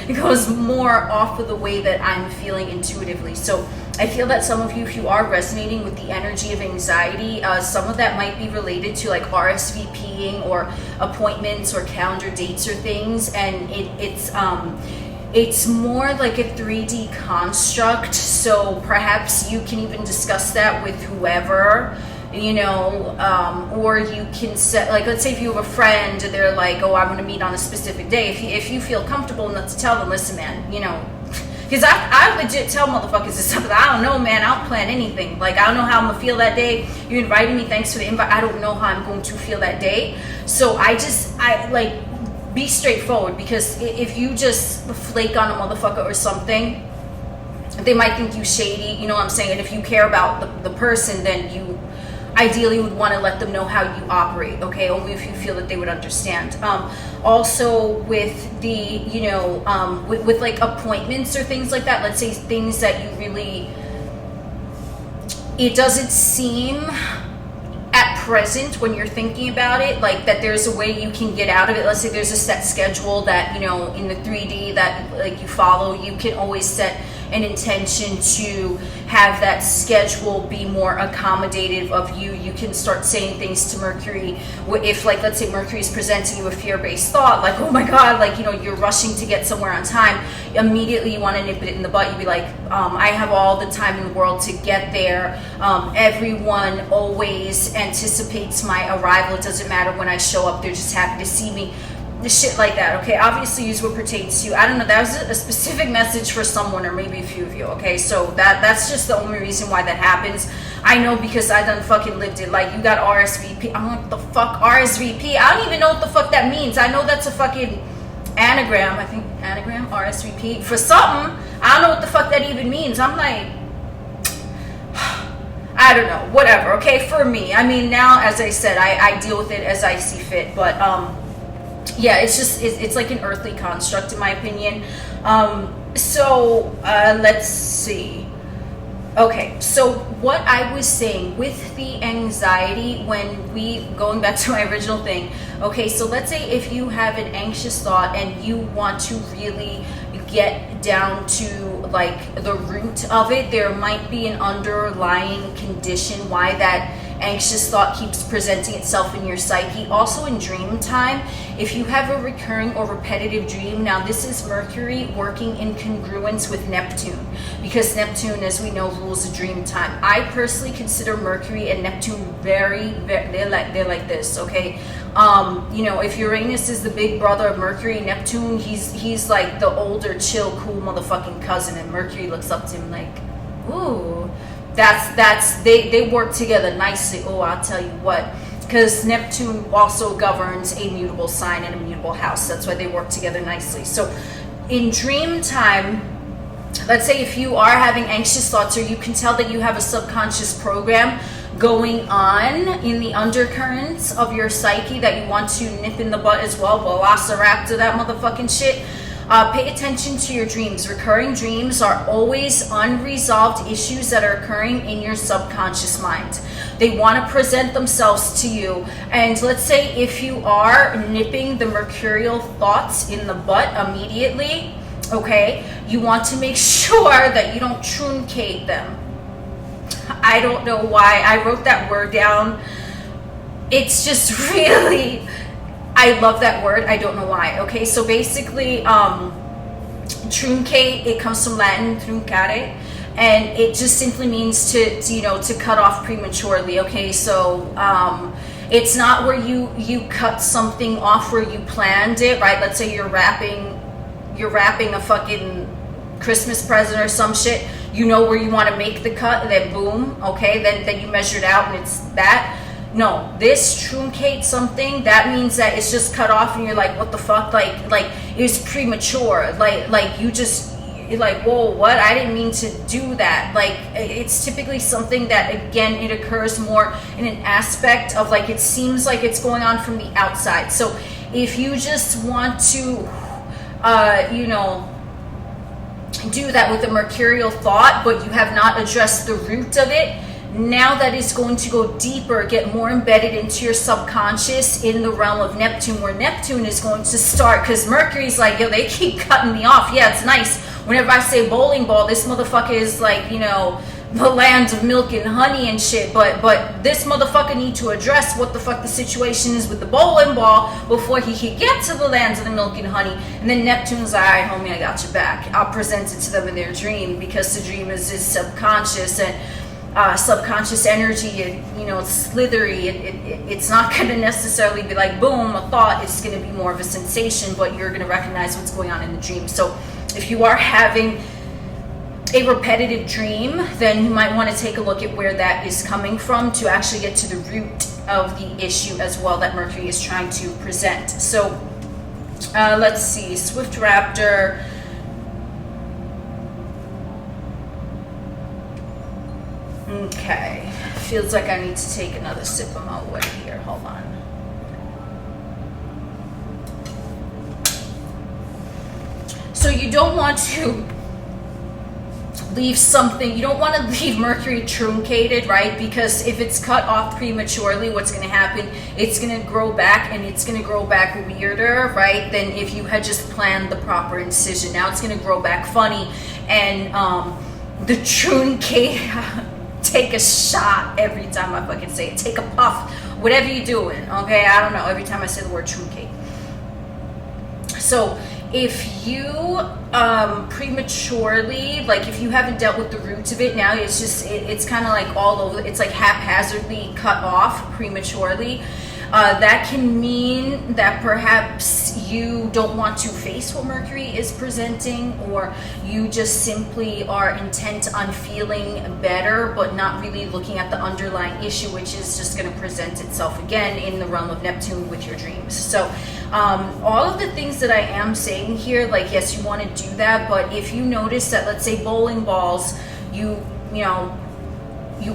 it goes more off of the way that I'm feeling intuitively. So I feel that some of you, if you are resonating with the energy of anxiety, some of that might be related to like RSVPing or appointments or calendar dates or things, and it's more like a 3D construct, so perhaps you can even discuss that with whoever, you know, or you can set, like, let's say if you have a friend, they're like, oh, I'm going to meet on a specific day. If you feel comfortable enough to tell them, listen, man, you know, because I legit tell motherfuckers this stuff. I don't know, man, I don't plan anything. Like, I don't know how I'm going to feel that day. You invited me, thanks for the invite. I don't know how I'm going to feel that day. So I like, be straightforward, because if you just flake on a motherfucker or something, they might think you shady, you know what I'm saying? And if you care about the person, then you ideally would want to let them know how you operate, okay? Only if you feel that they would understand. Also with the, you know, with like appointments or things like that, let's say things that you really, it doesn't seem at present when you're thinking about it, like that there's a way you can get out of it. Let's say there's a set schedule that, you know, in the 3D that like you follow, you can always set an intention to have that schedule be more accommodative of you. You can start saying things to Mercury. If, like, let's say Mercury is presenting you a fear-based thought, like, oh my God, like, you know, you're rushing to get somewhere on time, immediately you want to nip it in the butt. You'd be like, I have all the time in the world to get there. Everyone always anticipates my arrival. It doesn't matter when I show up, they're just happy to see me. The shit like that, okay? Obviously use what pertains to you. I don't know, that was a specific message for someone or maybe a few of you, okay? So that's just the only reason why that happens. I know because I done fucking lived it. Like, you got RSVP. I'm like, what the fuck, RSVP? I don't even know what the fuck that means. I know that's a fucking anagram. I think anagram, RSVP, for something. I don't know what the fuck that even means. I'm like, I don't know, whatever, okay? For me, I mean, now, as I said, I deal with it as I see fit, but, yeah, it's just, it's like an earthly construct in my opinion. So let's see. Okay, so what I was saying with the anxiety, when going back to my original thing, okay, so let's say if you have an anxious thought and you want to really get down to like the root of it, there might be an underlying condition why that anxious thought keeps presenting itself in your psyche. Also in dream time, if you have a recurring or repetitive dream, now this is Mercury working in congruence with Neptune, because Neptune, as we know, rules the dream time. I personally consider Mercury and Neptune very, they're like this, okay? You know, if Uranus is the big brother of Mercury, Neptune, he's like the older, chill, cool motherfucking cousin, and Mercury looks up to him like, ooh. They work together nicely. Oh, I'll tell you what, because Neptune also governs a mutable sign and a mutable house. That's why they work together nicely. So in dream time, let's say if you are having anxious thoughts, or you can tell that you have a subconscious program going on in the undercurrents of your psyche that you want to nip in the butt as well, Velociraptor that motherfucking shit. Pay attention to your dreams. Recurring dreams are always unresolved issues that are occurring in your subconscious mind. They want to present themselves to you. And let's say if you are nipping the Mercurial thoughts in the butt immediately, okay, you want to make sure that you don't truncate them. I don't know why I wrote that word down. It's just really, I love that word. I don't know why. Okay, so basically, truncate, it comes from Latin, truncare, and it just simply means to you know, to cut off prematurely. Okay, so it's not where you cut something off where you planned it, right? Let's say you're wrapping a fucking Christmas present or some shit. You know where you want to make the cut, and then boom, okay, then you measure it out, and it's that. No, this truncate something, that means that it's just cut off, and you're like, what the fuck, like it was premature, like you're like, whoa, what? I didn't mean to do that. Like, it's typically something that, again, it occurs more in an aspect of, like, it seems like it's going on from the outside. So if you just want to you know, do that with a mercurial thought, but you have not addressed the root of it, now that is going to go deeper, get more embedded into your subconscious in the realm of Neptune, where Neptune is going to start, because Mercury's like, yo, they keep cutting me off. Yeah, it's nice. Whenever I say bowling ball, this motherfucker is like, you know, the land of milk and honey and shit, but this motherfucker need to address what the fuck the situation is with the bowling ball before he can get to the lands of the milk and honey. And then Neptune's like, alright, homie, I got your back. I'll present it to them in their dream, because the dream is subconscious, and subconscious energy, and you know, it's slithery. It's not going to necessarily be like boom, a thought. It's going to be more of a sensation, but you're going to recognize what's going on in the dream. So if you are having a repetitive dream, then you might want to take a look at where that is coming from to actually get to the root of the issue as well that Mercury is trying to present. So let's see, Swift-Raptor. Okay, feels like I need to take another sip of my water here. Hold on. So you don't want to leave something, you don't want to leave Mercury truncated, right? Because if it's cut off prematurely, what's going to happen, it's going to grow back, and it's going to grow back weirder, right, than if you had just planned the proper incision. Now it's going to grow back funny, and the truncate, take a shot every time I fucking say it, take a puff, whatever you're doing, okay? I don't know, every time I say the word truncate. So if you prematurely, like if you haven't dealt with the roots of it, now it's just, it's kind of like all over, it's like haphazardly cut off prematurely. That can mean that perhaps you don't want to face what Mercury is presenting, or you just simply are intent on feeling better, but not really looking at the underlying issue, which is just going to present itself again in the realm of Neptune with your dreams. So all of the things that I am saying here, like, yes, you want to do that, but if you notice that, let's say bowling balls, you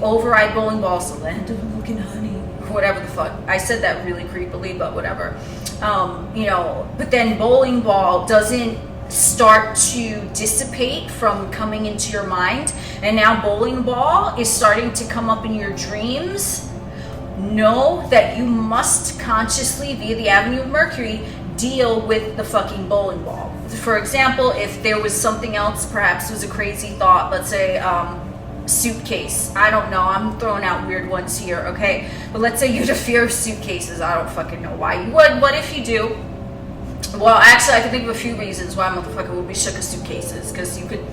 override bowling balls, the land of milk and honey, whatever the fuck. I said that really creepily, but whatever. But then bowling ball doesn't start to dissipate from coming into your mind, and now bowling ball is starting to come up in your dreams. Know that you must consciously, via the avenue of Mercury, deal with the fucking bowling ball. For example, if there was something else, perhaps it was a crazy thought, let's say suitcase, I don't know, I'm throwing out weird ones here, okay, but let's say you have a fear of suitcases. I don't fucking know why you would, but if you do, well, actually I can think of a few reasons why a motherfucker would be shook of suitcases, because you could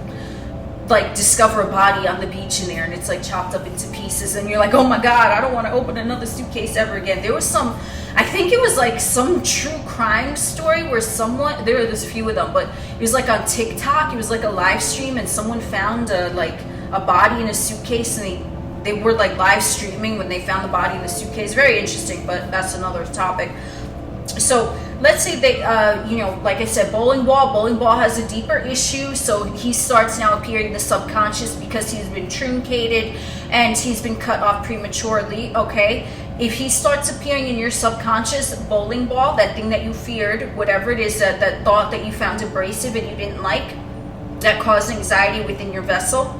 like discover a body on the beach in there, and it's like chopped up into pieces, and you're like, oh my god, I don't want to open another suitcase ever again. There was some, I think it was like some true crime story where someone, there's a few of them, but it was like on TikTok, it was like a live stream, and someone found a body in a suitcase, and they were like live streaming when they found the body in the suitcase. Very interesting, but that's another topic. So let's say they, like I said, bowling ball has a deeper issue. So he starts now appearing in the subconscious because he's been truncated and he's been cut off prematurely, okay? If he starts appearing in your subconscious, bowling ball, that thing that you feared, whatever it is, that thought that you found abrasive and you didn't like, that caused anxiety within your vessel,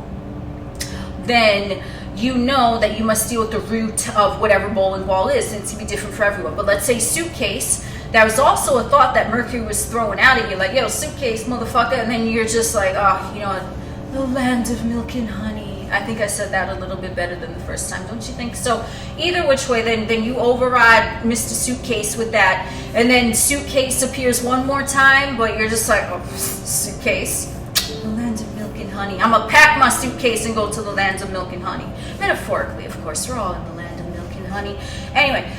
then you know that you must deal with the root of whatever bowling ball is, and it's going to be different for everyone. But let's say suitcase, that was also a thought that Mercury was throwing out at you, like, yo, suitcase, motherfucker, and then you're just like, oh, the land of milk and honey, I think I said that a little bit better than the first time, don't you think? So either which way, then you override Mr. Suitcase with that, and then Suitcase appears one more time, but you're just like, oh, Suitcase, the land of milk and honey. I'm gonna pack my suitcase and go to the land of milk and honey. Metaphorically, of course, we're all in the land of milk and honey. Anyway,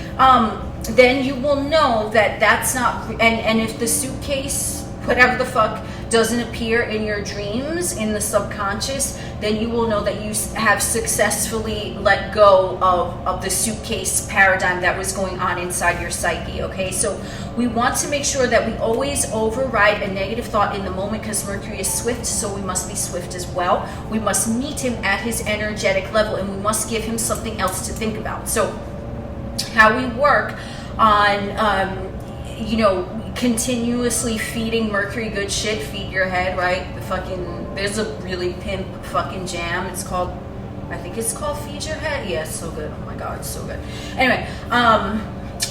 then you will know that that's not, and if the suitcase, whatever the fuck, doesn't appear in your dreams, in the subconscious, then you will know that you have successfully let go of the suitcase paradigm that was going on inside your psyche, okay? So we want to make sure that we always override a negative thought in the moment, because Mercury is swift, so we must be swift as well. We must meet him at his energetic level, and we must give him something else to think about. So how we work on, you know, continuously feeding Mercury good shit, feed your head, right? The fucking, there's a really pimp fucking jam. It's called, I think it's called Feed Your Head. Yeah, it's so good. Oh my God, it's so good. Anyway,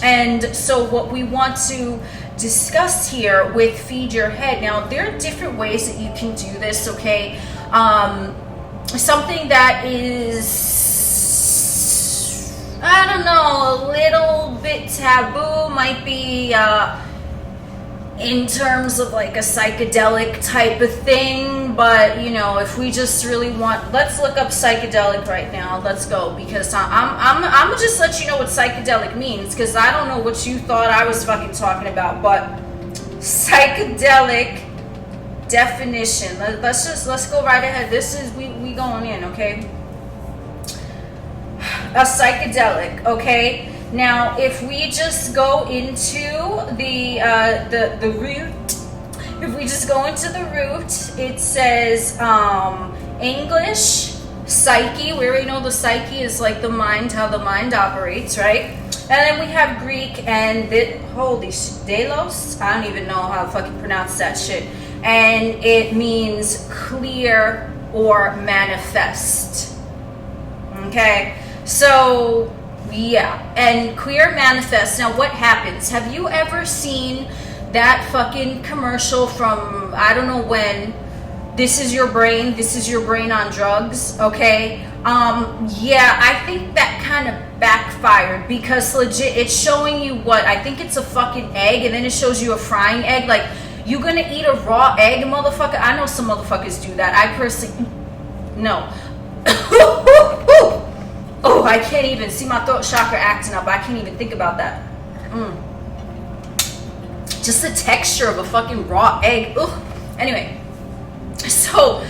and so what we want to discuss here with Feed Your Head, now there are different ways that you can do this, okay? Something that is, I don't know, a little bit taboo might be, in terms of like a psychedelic type of thing, but you know, if we just really want, let's look up psychedelic right now. Let's go, because I'm gonna just let you know what psychedelic means, because I don't know what you thought I was fucking talking about. But psychedelic definition. Let's go right ahead. This is we going in, okay? A psychedelic, okay? Now, if we just go into the root, if we just go into the root, it says English, psyche. We already know the psyche is like the mind, how the mind operates, right? And then we have Greek and holy shit, delos. I don't even know how to fucking pronounce that shit. And it means clear or manifest. Okay, so. Yeah, and queer manifest. Now, what happens? Have you ever seen that fucking commercial from, I don't know when, this is your brain on drugs, okay? Yeah, I think that kind of backfired, because legit, it's showing you what, I think it's a fucking egg, and then it shows you a frying egg. Like, you gonna eat a raw egg, motherfucker? I know some motherfuckers do that. I personally, no. Oh, I can't even see my throat chakra acting up. I can't even think about that. Just the texture of a fucking raw egg. Ugh. Anyway, so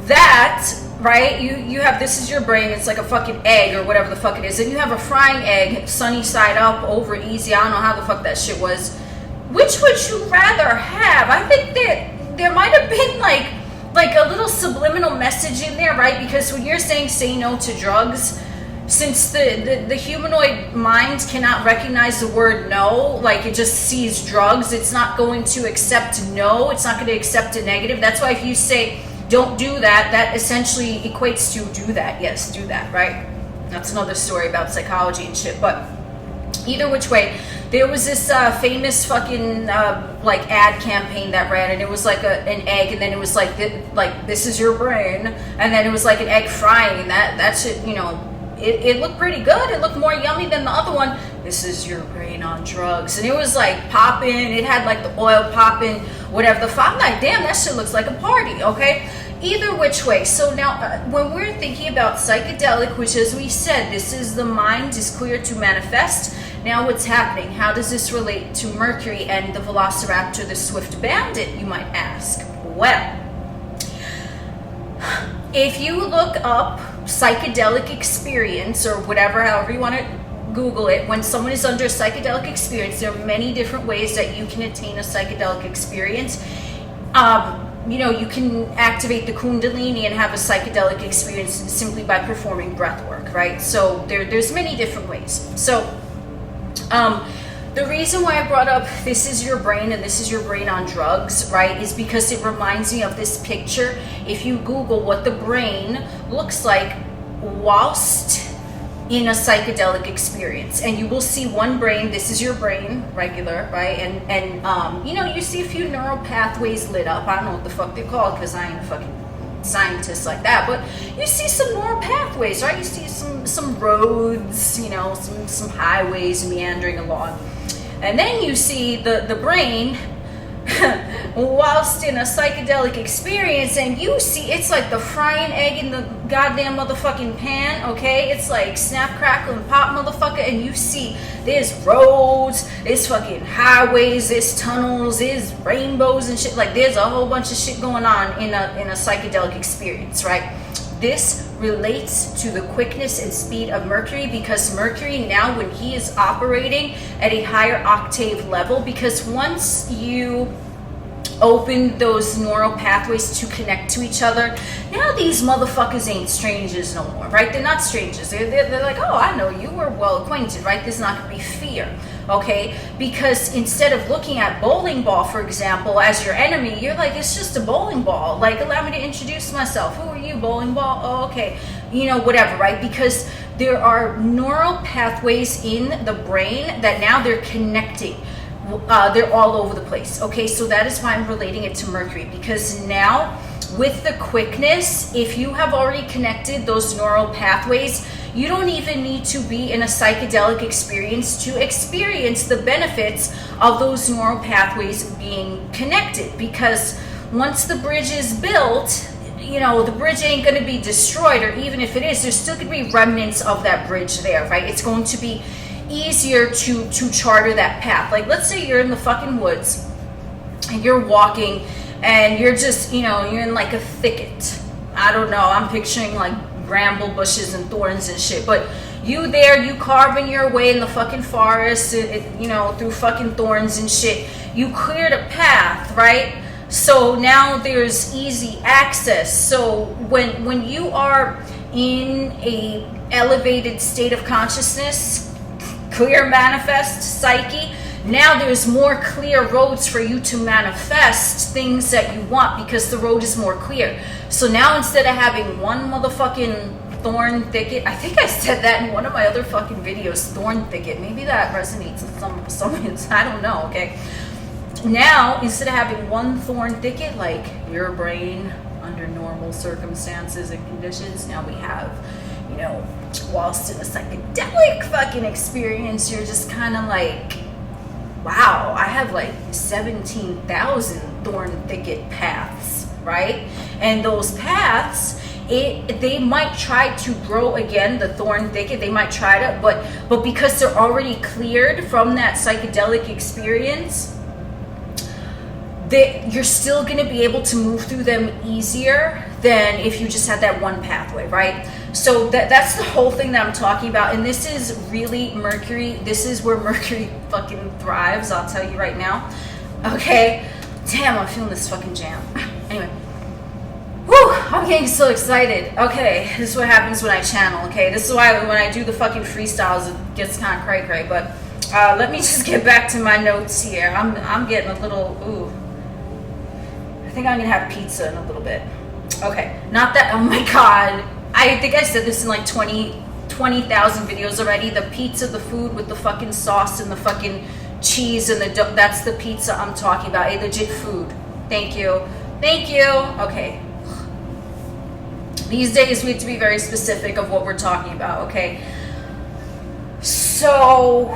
that, right? You have, this is your brain. It's like a fucking egg or whatever the fuck it is. And you have a frying egg, sunny side up, over easy. I don't know how the fuck that shit was. Which would you rather have? I think that there might have been like a little subliminal message in there, right? Because when you're saying say no to drugs, since the humanoid mind cannot recognize the word no, like it just sees drugs, it's not going to accept no, it's not going to accept a negative. That's why if you say don't do that, that essentially equates to do that. Yes, do that, right? That's another story about psychology and shit. But either which way, there was this famous fucking like ad campaign that ran, and it was like an egg, and then it was like this is your brain, and then it was like an egg frying, and that shit, you know, it looked pretty good. It looked more yummy than the other one. This is your brain on drugs, and it was like popping. It had like the oil popping, whatever the fuck. I'm like, damn, that shit looks like a party. Okay. Either which way. So now when we're thinking about psychedelic, which as we said, this is the mind is clear to manifest. Now what's happening? How does this relate to Mercury and the Velociraptor, the swift bandit, you might ask? Well, if you look up psychedelic experience or whatever, however you want to Google it, when someone is under psychedelic experience, there are many different ways that you can attain a psychedelic experience. You know, you can activate the Kundalini and have a psychedelic experience simply by performing breath work, right? So there's many different ways. So the reason why I brought up this is your brain and this is your brain on drugs, right, is because it reminds me of this picture. If you Google what the brain looks like whilst in a psychedelic experience, and you will see one brain, this is your brain, regular, right, and you know, you see a few neural pathways lit up. I don't know what the fuck they're called, because I ain't a fucking scientists like that, but you see some neural pathways, right? You see some roads, you know, some highways meandering along. And then you see the brain whilst in a psychedelic experience, and you see it's like the frying egg in the goddamn motherfucking pan, okay? It's like snap, crackle, and pop, motherfucker, and you see there's roads, there's fucking highways, there's tunnels, there's rainbows and shit. Like, there's a whole bunch of shit going on in a psychedelic experience, right? This relates to the quickness and speed of Mercury, because Mercury now, when he is operating at a higher octave level, because once you open those neural pathways to connect to each other, now these motherfuckers ain't strangers no more, right? They're not strangers. They're like, oh, I know you, we're well acquainted, right? There's not gonna be fear, okay? Because instead of looking at bowling ball, for example, as your enemy, you're like, it's just a bowling ball. Like, allow me to introduce myself. Who are you, bowling ball? Oh, okay. You know, whatever, right? Because there are neural pathways in the brain that now they're connecting. They're all over the place, okay? So that is why I'm relating it to Mercury, because now with the quickness, if you have already connected those neural pathways, you don't even need to be in a psychedelic experience to experience the benefits of those neural pathways being connected, because once the bridge is built, you know, the bridge ain't going to be destroyed, or even if it is, there's still going to be remnants of that bridge there, right? It's going to be easier to charter that path. Like, let's say you're in the fucking woods and you're walking and you're just, you know, you're in like a thicket. I don't know, I'm picturing like bramble bushes and thorns and shit, but you carving your way in the fucking forest, you know, through fucking thorns and shit. You cleared a path, right? So now there's easy access. So when you are in a elevated state of consciousness, clear manifest psyche, now there's more clear roads for you to manifest things that you want, because the road is more clear. So now instead of having one motherfucking thorn thicket, I think I said that in one of my other fucking videos, thorn thicket, maybe that resonates with some I don't know, okay? Now, instead of having one thorn thicket, like your brain under normal circumstances and conditions, now we have, you know, whilst in a psychedelic fucking experience, you're just kind of like, wow, I have like 17,000 thorn thicket paths, right? And those paths, they might try to grow again, the thorn thicket, they might try to, but because they're already cleared from that psychedelic experience, you're still going to be able to move through them easier than if you just had that one pathway, right? So that's the whole thing that I'm talking about. And this is really Mercury. This is where Mercury fucking thrives, I'll tell you right now. Okay? Damn, I'm feeling this fucking jam. Anyway. Whew, I'm getting so excited. Okay, this is what happens when I channel, okay? This is why when I do the fucking freestyles, it gets kind of cray-cray. But let me just get back to my notes here. I'm getting a little, ooh. I think I'm gonna have pizza in a little bit. Okay, not that, oh my god. I think I said this in like 20,000 videos already. The pizza, the food with the fucking sauce and the fucking cheese and the dough, that's the pizza I'm talking about. A legit food. Thank you. Thank you. Okay. These days we have to be very specific of what we're talking about, okay? So,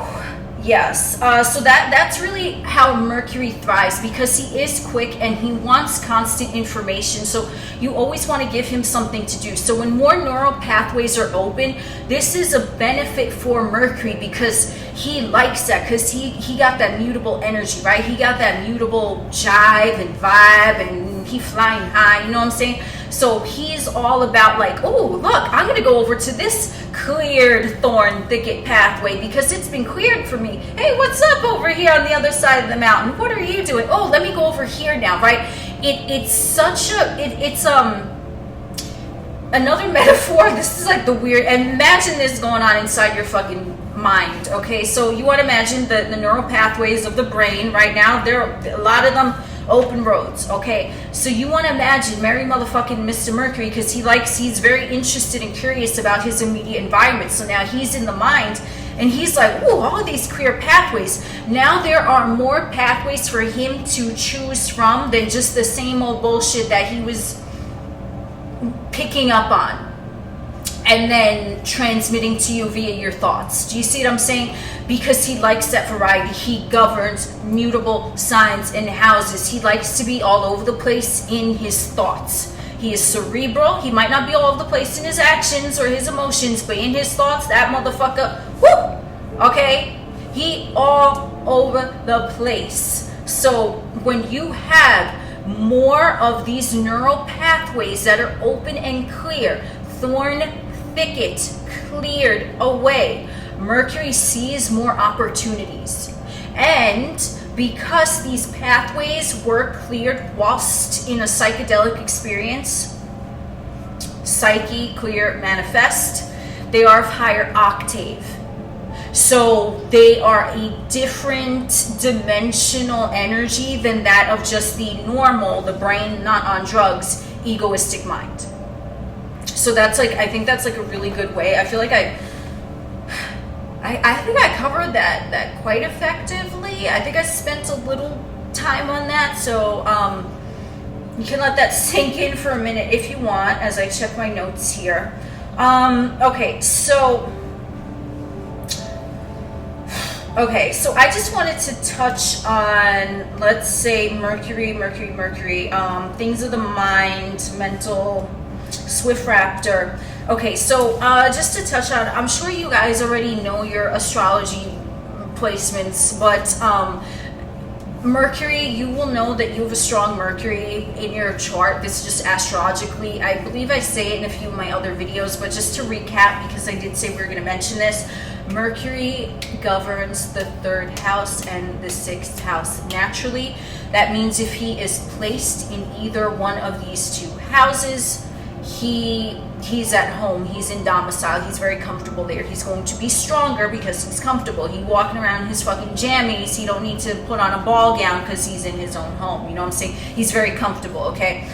yes, so that's really how Mercury thrives, because he is quick and he wants constant information. So you always want to give him something to do. So when more neural pathways are open, this is a benefit for Mercury, because he likes that, because he got that mutable energy, right? He got that mutable jive and vibe, and he flying high, you know what I'm saying? So he's all about like, oh, look, I'm going to go over to this cleared thorn thicket pathway because it's been cleared for me. Hey, what's up over here on the other side of the mountain? What are you doing? Oh, let me go over here now, right? It's such a, it's another metaphor. This is like the weird, and imagine this going on inside your fucking mind, okay? So you want to imagine the neural pathways of the brain right now. There are a lot of them open roads, okay? So you want to imagine Merry motherfucking Mr. Mercury, because he's very interested and curious about his immediate environment. So now he's in the mind and he's like, ooh, all of these clear pathways. Now there are more pathways for him to choose from than just the same old bullshit that he was picking up on and then transmitting to you via your thoughts. Do you see what I'm saying? Because he likes that variety. He governs mutable signs and houses. He likes to be all over the place in his thoughts. He is cerebral. He might not be all over the place in his actions or his emotions, but in his thoughts, that motherfucker, whoo, okay? He all over the place. So when you have more of these neural pathways that are open and clear, thorn thicket cleared away, Mercury sees more opportunities. And because these pathways were cleared whilst in a psychedelic experience, psyche, clear, manifest, they are of higher octave. So they are a different dimensional energy than that of just the normal, the brain not on drugs, egoistic mind. So that's like, I think that's like a really good way. I feel like I think I covered that quite effectively. I think I spent a little time on that, so you can let that sink in for a minute if you want as I check my notes here. Okay, so I just wanted to touch on, let's say, Mercury, things of the mind, mental, Swiftraptor. Okay, so just to touch on, I'm sure you guys already know your astrology placements, but Mercury, you will know that you have a strong Mercury in your chart. This is just astrologically. I believe I say it in a few of my other videos, but just to recap, because I did say we were going to mention this, Mercury governs the 3rd house and the 6th house naturally. That means if he is placed in either one of these two houses, he's at home, he's in domicile, he's very comfortable there. He's going to be stronger because he's comfortable. He's walking around in his fucking jammies. He don't need to put on a ball gown because he's in his own home. You know what I'm saying? He's very comfortable, okay?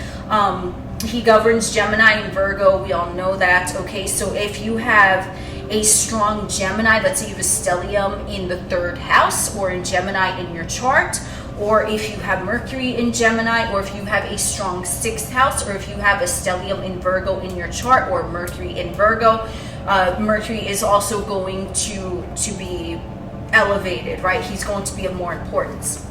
He governs Gemini and Virgo. We all know that, okay? So if you have a strong Gemini, let's say you have a stellium in the 3rd house or in Gemini in your chart, or if you have Mercury in Gemini, or if you have a strong 6th house, or if you have a stellium in Virgo in your chart, or Mercury in Virgo, Mercury is also going to be elevated, right? He's going to be of more importance.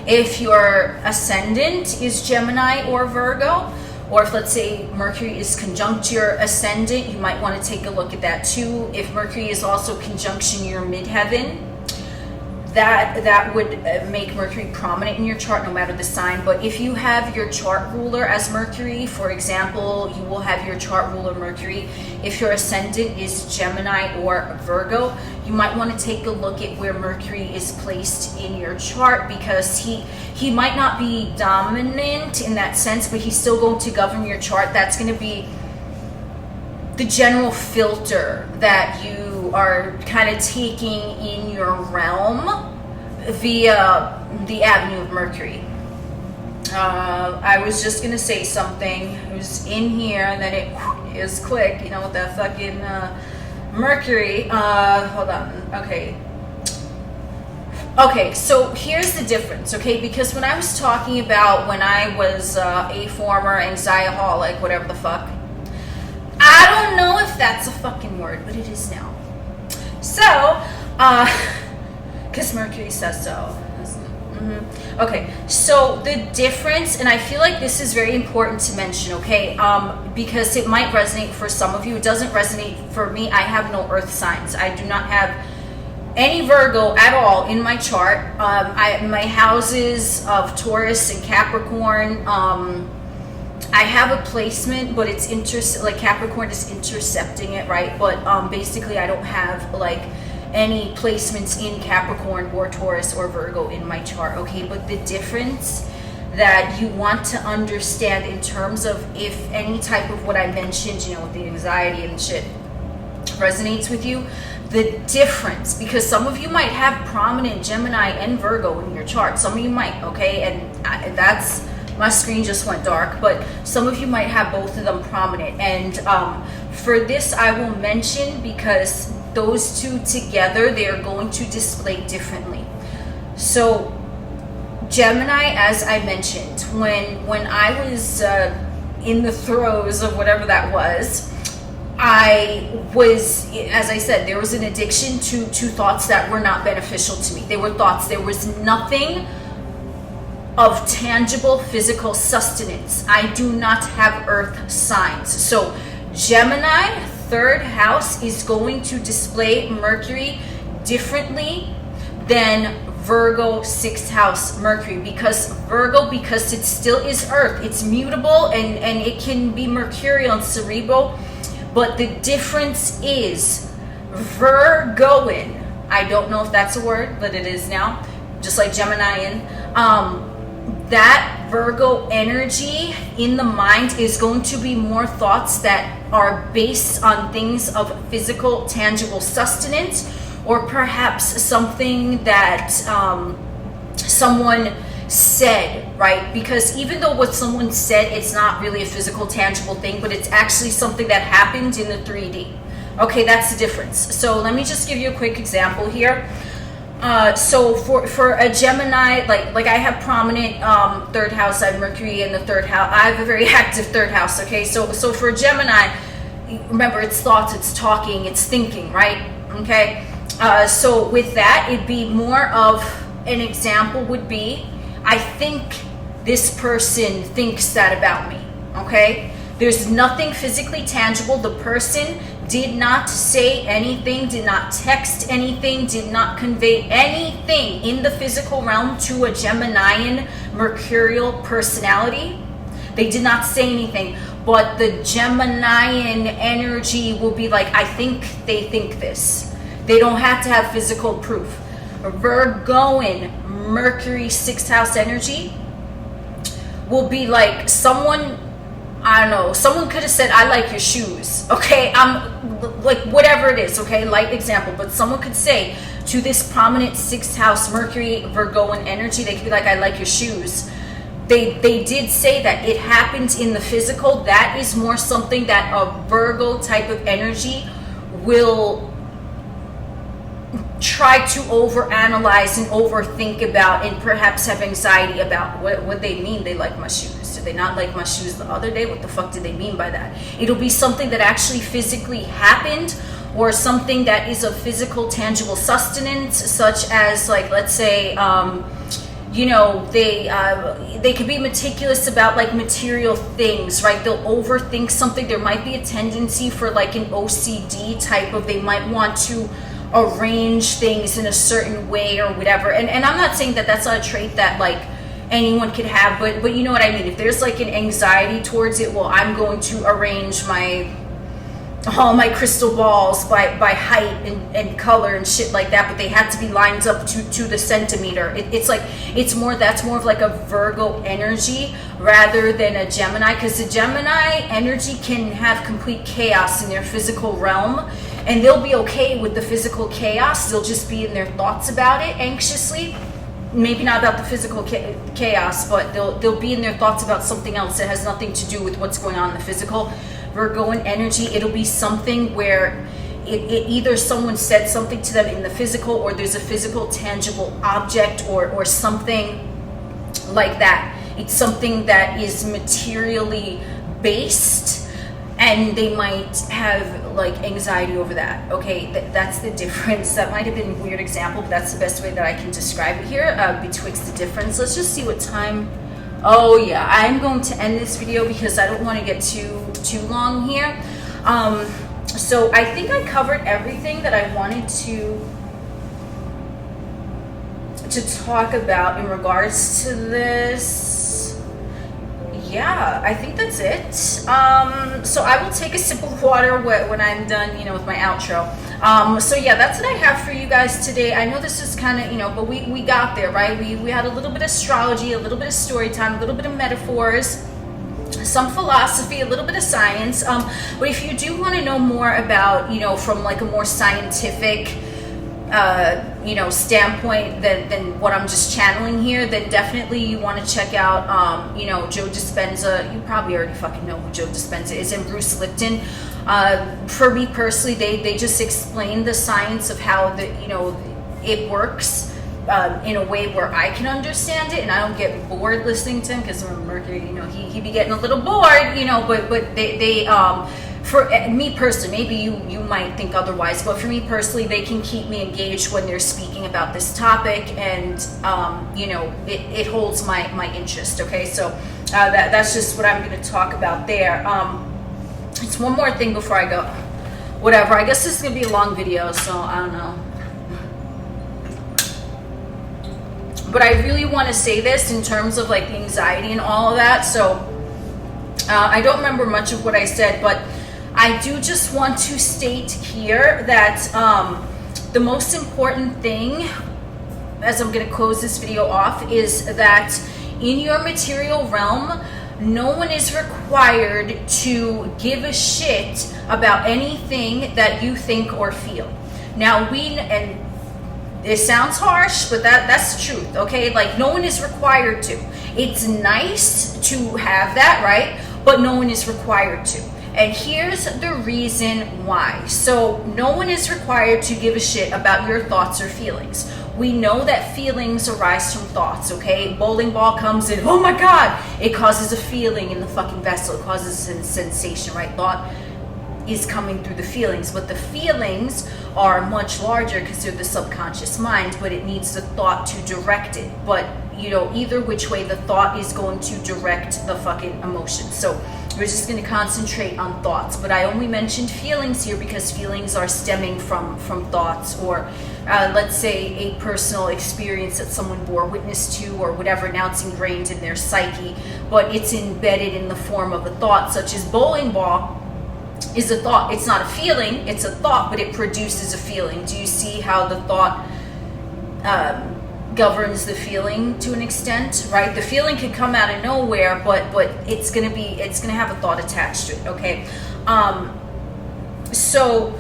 If your ascendant is Gemini or Virgo, or if, let's say, Mercury is conjunct your ascendant, you might want to take a look at that too. If Mercury is also conjunction your midheaven, that would make Mercury prominent in your chart no matter the sign. But if you have your chart ruler as Mercury, for example, you will have your chart ruler Mercury. If your ascendant is Gemini or Virgo, you might want to take a look at where Mercury is placed in your chart, because he might not be dominant in that sense, but he's still going to govern your chart. That's going to be the general filter that you are kind of taking in your realm via the avenue of Mercury. I was just gonna say something. It was in here and then it is quick, you know, with that fucking Mercury. Hold on. Okay, so here's the difference, okay? Because when I was talking about when I was a former anxieholic, whatever the fuck, I don't know if that's a fucking word, but it is now. So, because Mercury says so. Okay, so the difference, and I feel like this is very important to mention, okay, because it might resonate for some of you. It doesn't resonate for me. I have no earth signs. I do not have any Virgo at all in my chart. My houses of Taurus and Capricorn, I have a placement, but it's like Capricorn is intercepting it, right? But basically I don't have like any placements in Capricorn or Taurus or Virgo in my chart, okay? But the difference that you want to understand in terms of if any type of what I mentioned, you know, with the anxiety and shit resonates with you, the difference, because some of you might have prominent Gemini and Virgo in your chart. Some of you might, okay? And that's, my screen just went dark, but some of you might have both of them prominent. And for this, I will mention, because those two together, they are going to display differently. So Gemini, as I mentioned, when I was in the throes of whatever that was, I was, as I said, there was an addiction to thoughts that were not beneficial to me. They were thoughts. There was nothing of tangible physical sustenance. I do not have earth signs. So Gemini, third house, is going to display Mercury differently than Virgo, sixth house Mercury, because it still is earth. It's mutable and it can be Mercurial and cerebral. But the difference is Virgoan. I don't know if that's a word, but it is now, just like Geminian. That Virgo energy in the mind is going to be more thoughts that are based on things of physical, tangible sustenance, or perhaps something that someone said, right? Because even though what someone said, it's not really a physical, tangible thing, but it's actually something that happened in the 3D. Okay, that's the difference. So let me just give you a quick example here. So for a Gemini, like I have prominent third house. I have Mercury in the third house. I have a very active third house. Okay, so for a Gemini, remember, it's thoughts, it's talking, it's thinking, right? Okay, so with that, it'd be more of an example would be, I think this person thinks that about me. Okay, there's nothing physically tangible. The person did not say anything, did not text anything, did not convey anything in the physical realm to a Geminian Mercurial personality. They did not say anything, but the Geminian energy will be like, I think they think this. They don't have to have physical proof. Virgoan Mercury sixth house energy will be like someone, I don't know, someone could have said, I like your shoes. Okay, like whatever it is, okay, light example, but someone could say to this prominent sixth house Mercury Virgoan energy, they could be like, I like your shoes. They did say that. It happens in the physical. That is more something that a Virgo type of energy will try to overanalyze and overthink about, and perhaps have anxiety about what they mean. They like my shoes. Did they not like my shoes the other day? What the fuck did they mean by that? It'll be something that actually physically happened, or something that is of physical, tangible sustenance, such as, like, let's say, you know, they could be meticulous about like material things, right? They'll overthink something. There might be a tendency for like an OCD type of, they might want to arrange things in a certain way or whatever. And I'm not saying that that's not a trait that like anyone could have, but you know what I mean. If there's like an anxiety towards it, well, I'm going to arrange all my crystal balls by height and color and shit like that, but they have to be lined up to the centimeter. That's more of like a Virgo energy rather than a Gemini, because the Gemini energy can have complete chaos in their physical realm, and they'll be okay with the physical chaos. They'll just be in their thoughts about it anxiously. Maybe not about the physical chaos, but they'll be in their thoughts about something else that has nothing to do with what's going on in the physical. Virgoan energy, it'll be something where it either someone said something to them in the physical, or there's a physical tangible object or something like that. It's something that is materially based, and they might have like anxiety over that. Okay, that's the difference. That might have been a weird example, but that's the best way that I can describe it here, betwixt the difference. Let's just see what time. Oh yeah, I'm going to end this video because I don't want to get too long here. So I think I covered everything that I wanted to talk about in regards to this. Yeah, I think that's it. So I will take a sip of water when I'm done, with my outro. So yeah, that's what I have for you guys today. I know this is kind of, but we got there, right? We had a little bit of astrology, a little bit of story time, a little bit of metaphors, some philosophy, a little bit of science. But if you do want to know more about, from like a more scientific, standpoint than what I'm just channeling here, then definitely you want to check out, Joe Dispenza. You probably already fucking know who Joe Dispenza is, and Bruce Lipton. For me personally, they just explain the science of how it works in a way where I can understand it and I don't get bored listening to him, because Mercury, you know, he be getting a little bored, you know, but they for me personally, maybe you might think otherwise, but for me personally, they can keep me engaged when they're speaking about this topic, and you know, it holds my interest. Okay, so that's just what I'm going to talk about there. It's one more thing before I go. Whatever, I guess this is going to be a long video, so I don't know. But I really want to say this in terms of like the anxiety and all of that. So I don't remember much of what I said, but I do just want to state here that the most important thing, as I'm going to close this video off, is that in your material realm, no one is required to give a shit about anything that you think or feel. Now, and it sounds harsh, but that's the truth, okay? Like, no one is required to. It's nice to have that, right? But no one is required to. And here's the reason why. So no one is required to give a shit about your thoughts or feelings. We know that feelings arise from thoughts, okay? Bowling ball comes in, oh my God, it causes a feeling in the fucking vessel. It causes a sensation, right? Thought is coming through the feelings, but the feelings are much larger because they're the subconscious mind, but it needs the thought to direct it. But, you know, either which way, the thought is going to direct the fucking emotion. So we're just going to concentrate on thoughts, but I only mentioned feelings here because feelings are stemming from thoughts, or let's say a personal experience that someone bore witness to or whatever. Now it's ingrained in their psyche, but it's embedded in the form of a thought, such as bowling ball is a thought. It's not a feeling, it's a thought, but it produces a feeling. Do you see how the thought governs the feeling to an extent, right? The feeling could come out of nowhere, but it's gonna have a thought attached to it, okay? So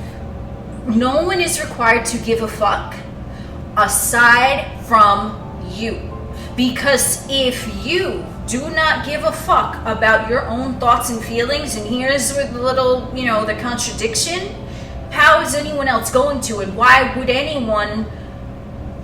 no one is required to give a fuck aside from you, because if you do not give a fuck about your own thoughts and feelings, and here's with the little, you know, the contradiction, how is anyone else going to? And why would anyone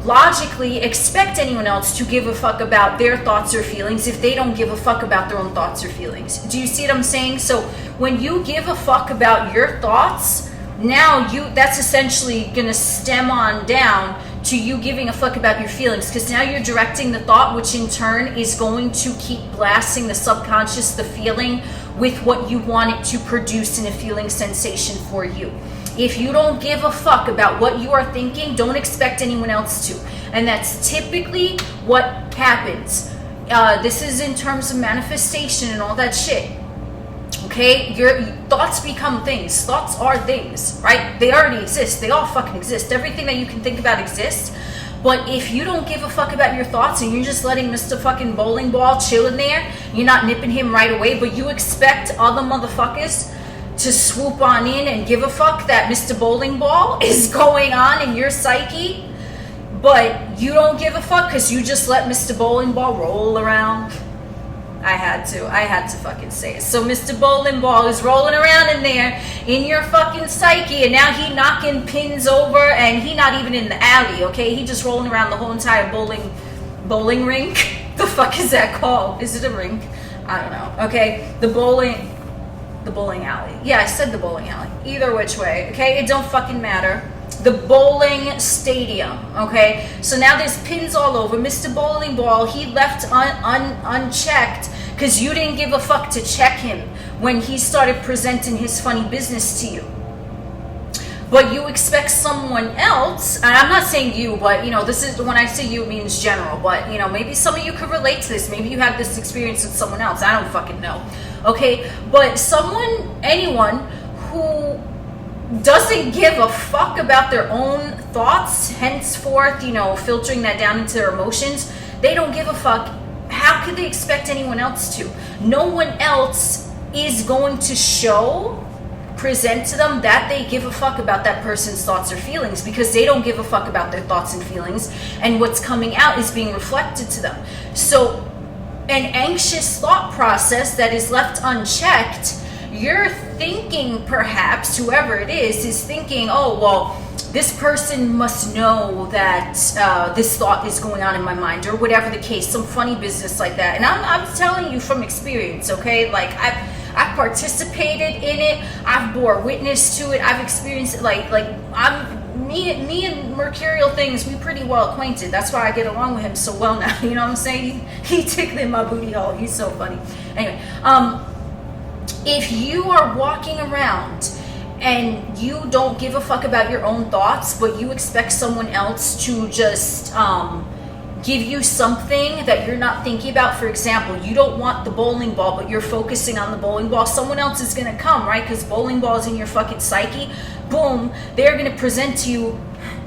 logically expect anyone else to give a fuck about their thoughts or feelings if they don't give a fuck about their own thoughts or feelings? Do you see what I'm saying? So when you give a fuck about your thoughts, now that's essentially gonna stem on down to you giving a fuck about your feelings, because now you're directing the thought, which in turn is going to keep blasting the subconscious, the feeling, with what you want it to produce in a feeling sensation for you. If you don't give a fuck about what you are thinking, don't expect anyone else to. And that's typically what happens. This is in terms of manifestation and all that shit. Okay? Your thoughts become things. Thoughts are things, right? They already exist. They all fucking exist. Everything that you can think about exists. But if you don't give a fuck about your thoughts and you're just letting Mr. fucking Bowling Ball chill in there, you're not nipping him right away, but you expect other motherfuckers to swoop on in and give a fuck that Mr. Bowling Ball is going on in your psyche, but you don't give a fuck because you just let Mr. Bowling Ball roll around. I had to fucking say it. So Mr. Bowling Ball is rolling around in there in your fucking psyche, and now he knocking pins over, and he not even in the alley, okay? He just rolling around the whole entire bowling rink. The fuck is that called? Is it a rink? I don't know. Okay, the bowling alley. Yeah, I said the bowling alley. Either which way, okay? It don't fucking matter. The bowling stadium, okay? So now there's pins all over. Mr. Bowling Ball, he left unchecked because you didn't give a fuck to check him when he started presenting his funny business to you. But you expect someone else, and I'm not saying you, but, you know, this is, when I say you, it means general, but, you know, maybe some of you could relate to this. Maybe you have this experience with someone else. I don't fucking know, okay? But anyone who doesn't give a fuck about their own thoughts, henceforth, you know, filtering that down into their emotions, they don't give a fuck. How could they expect anyone else to? No one else is going to present to them that they give a fuck about that person's thoughts or feelings, because they don't give a fuck about their thoughts and feelings, and what's coming out is being reflected to them. So an anxious thought process that is left unchecked, you're thinking, perhaps whoever it is thinking, oh well, this person must know that this thought is going on in my mind, or whatever the case, some funny business like that. And I'm telling you from experience, okay? Like I've participated in it, I've bore witness to it, I've experienced it. Like me and Mercurial things, we pretty well acquainted. That's why I get along with him so well now. You know what I'm saying? He tickling my booty hole. He's so funny. Anyway, if you are walking around and you don't give a fuck about your own thoughts, but you expect someone else to just give you something that you're not thinking about. For example, you don't want the bowling ball, but you're focusing on the bowling ball. Someone else is going to come, right? Because bowling ball is in your fucking psyche. Boom, they're going to present to you,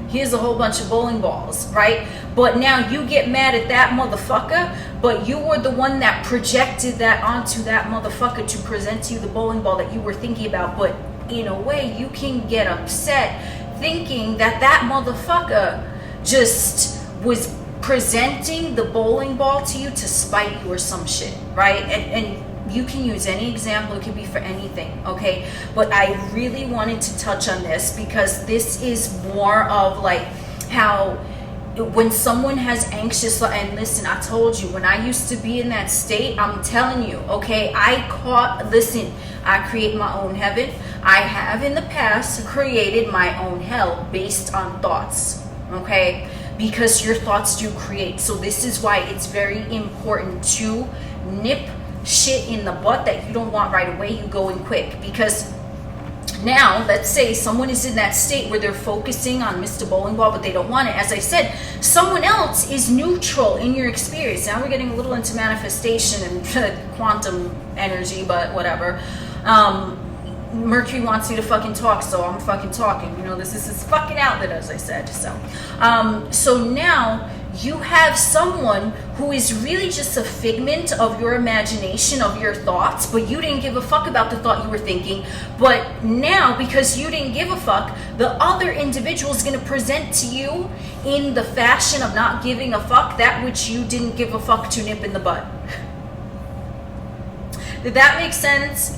here's a whole bunch of bowling balls, right? But now you get mad at that motherfucker, but you were the one that projected that onto that motherfucker to present to you the bowling ball that you were thinking about. But in a way, you can get upset thinking that that motherfucker just was presenting the bowling ball to you to spite you or some shit, right? And you can use any example, it could be for anything, okay? But I really wanted to touch on this because this is more of like how when someone has anxious, and listen, I told you, when I used to be in that state, I'm telling you, okay, I create my own heaven. I have in the past created my own hell based on thoughts, okay? Because your thoughts do create. So this is why it's very important to nip shit in the butt that you don't want right away. You go in quick, because now let's say someone is in that state where they're focusing on Mr. Bowling Ball, but they don't want it. As I said, someone else is neutral in your experience. Now we're getting a little into manifestation and quantum energy, but whatever. Mercury wants me to fucking talk, so I'm fucking talking. You know, this is his fucking outlet, as I said. So now you have someone who is really just a figment of your imagination, of your thoughts, but you didn't give a fuck about the thought you were thinking. But now, because you didn't give a fuck, the other individual is going to present to you in the fashion of not giving a fuck that which you didn't give a fuck to nip in the butt. Did that make sense?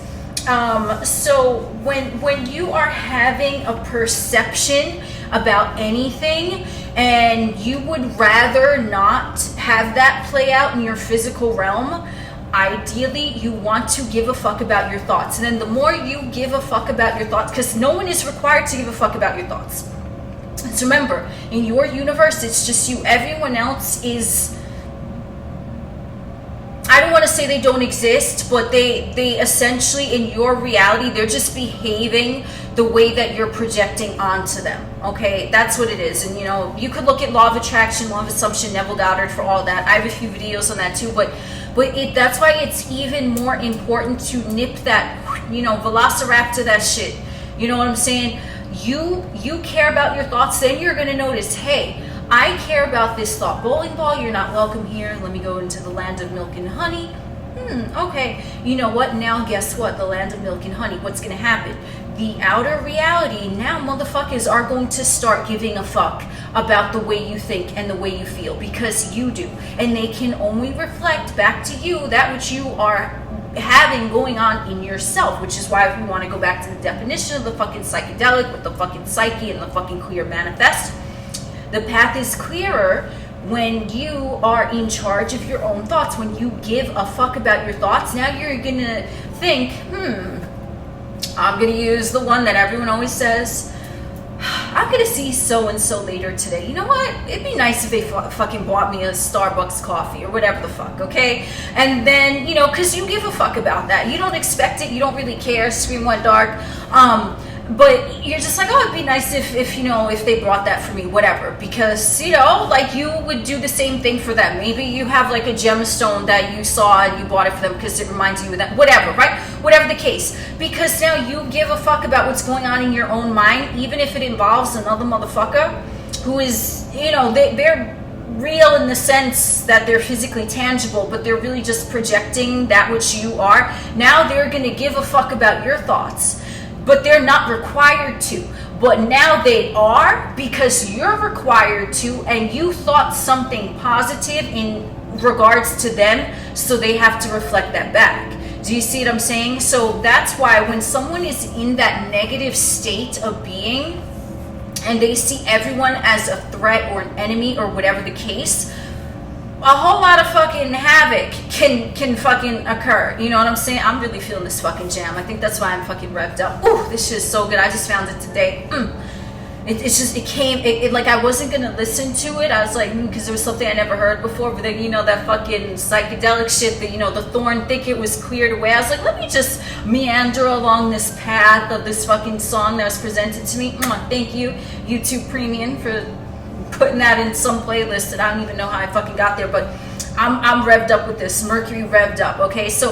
So when you are having a perception about anything and you would rather not have that play out in your physical realm, ideally you want to give a fuck about your thoughts. And then the more you give a fuck about your thoughts, because no one is required to give a fuck about your thoughts. So remember, in your universe, it's just you. Everyone else is, I don't want to say they don't exist, but they essentially, in your reality, they're just behaving the way that you're projecting onto them, okay? That's what it is. And, you know, you could look at law of attraction, law of assumption, Neville Goddard, for all that. I have a few videos on that too, but that's why it's even more important to nip that, you know, Velociraptor that shit. You know what I'm saying? You care about your thoughts, then you're going to notice, hey, I care about this thought. Bowling ball, you're not welcome here. Let me go into the land of milk and honey. Okay. You know what? Now guess what? The land of milk and honey. What's going to happen? The outer reality, now motherfuckers are going to start giving a fuck about the way you think and the way you feel, because you do. And they can only reflect back to you that which you are having going on in yourself, which is why if you want to go back to the definition of the fucking psychedelic with the fucking psyche and the fucking clear manifest, the path is clearer when you are in charge of your own thoughts. When you give a fuck about your thoughts, now you're gonna think, I'm gonna use the one that everyone always says, I'm gonna see so-and-so later today. You know what? It'd be nice if they fucking bought me a Starbucks coffee or whatever the fuck, okay? And then, you know, because you give a fuck about that. You don't expect it. You don't really care. Screen went dark. But you're just like, oh, it'd be nice if you know, if they brought that for me, whatever. Because, you know, like you would do the same thing for them. Maybe you have like a gemstone that you saw and you bought it for them because it reminds you of that, whatever, right? Whatever the case. Because now you give a fuck about what's going on in your own mind, even if it involves another motherfucker who is, you know, they're real in the sense that they're physically tangible, but they're really just projecting that which you are. Now they're going to give a fuck about your thoughts. But they're not required to. But now they are, because you're required to, and you thought something positive in regards to them, so they have to reflect that back. Do you see what I'm saying? So that's why when someone is in that negative state of being and they see everyone as a threat or an enemy or whatever the case, a whole lot of fucking havoc can fucking occur. You know what I'm saying? I'm really feeling this fucking jam. I think that's why I'm fucking revved up. Ooh, this shit is so good. I just found it today. It like I wasn't gonna listen to it. I was like, because there was something I never heard before. But then, you know, that fucking psychedelic shit, that, you know, the thorn thicket was cleared away. I was like, let me just meander along this path of this fucking song that was presented to me. Thank you, YouTube Premium, for putting that in some playlist that I don't even know how I fucking got there. But I'm revved up with this. Mercury revved up. Okay, so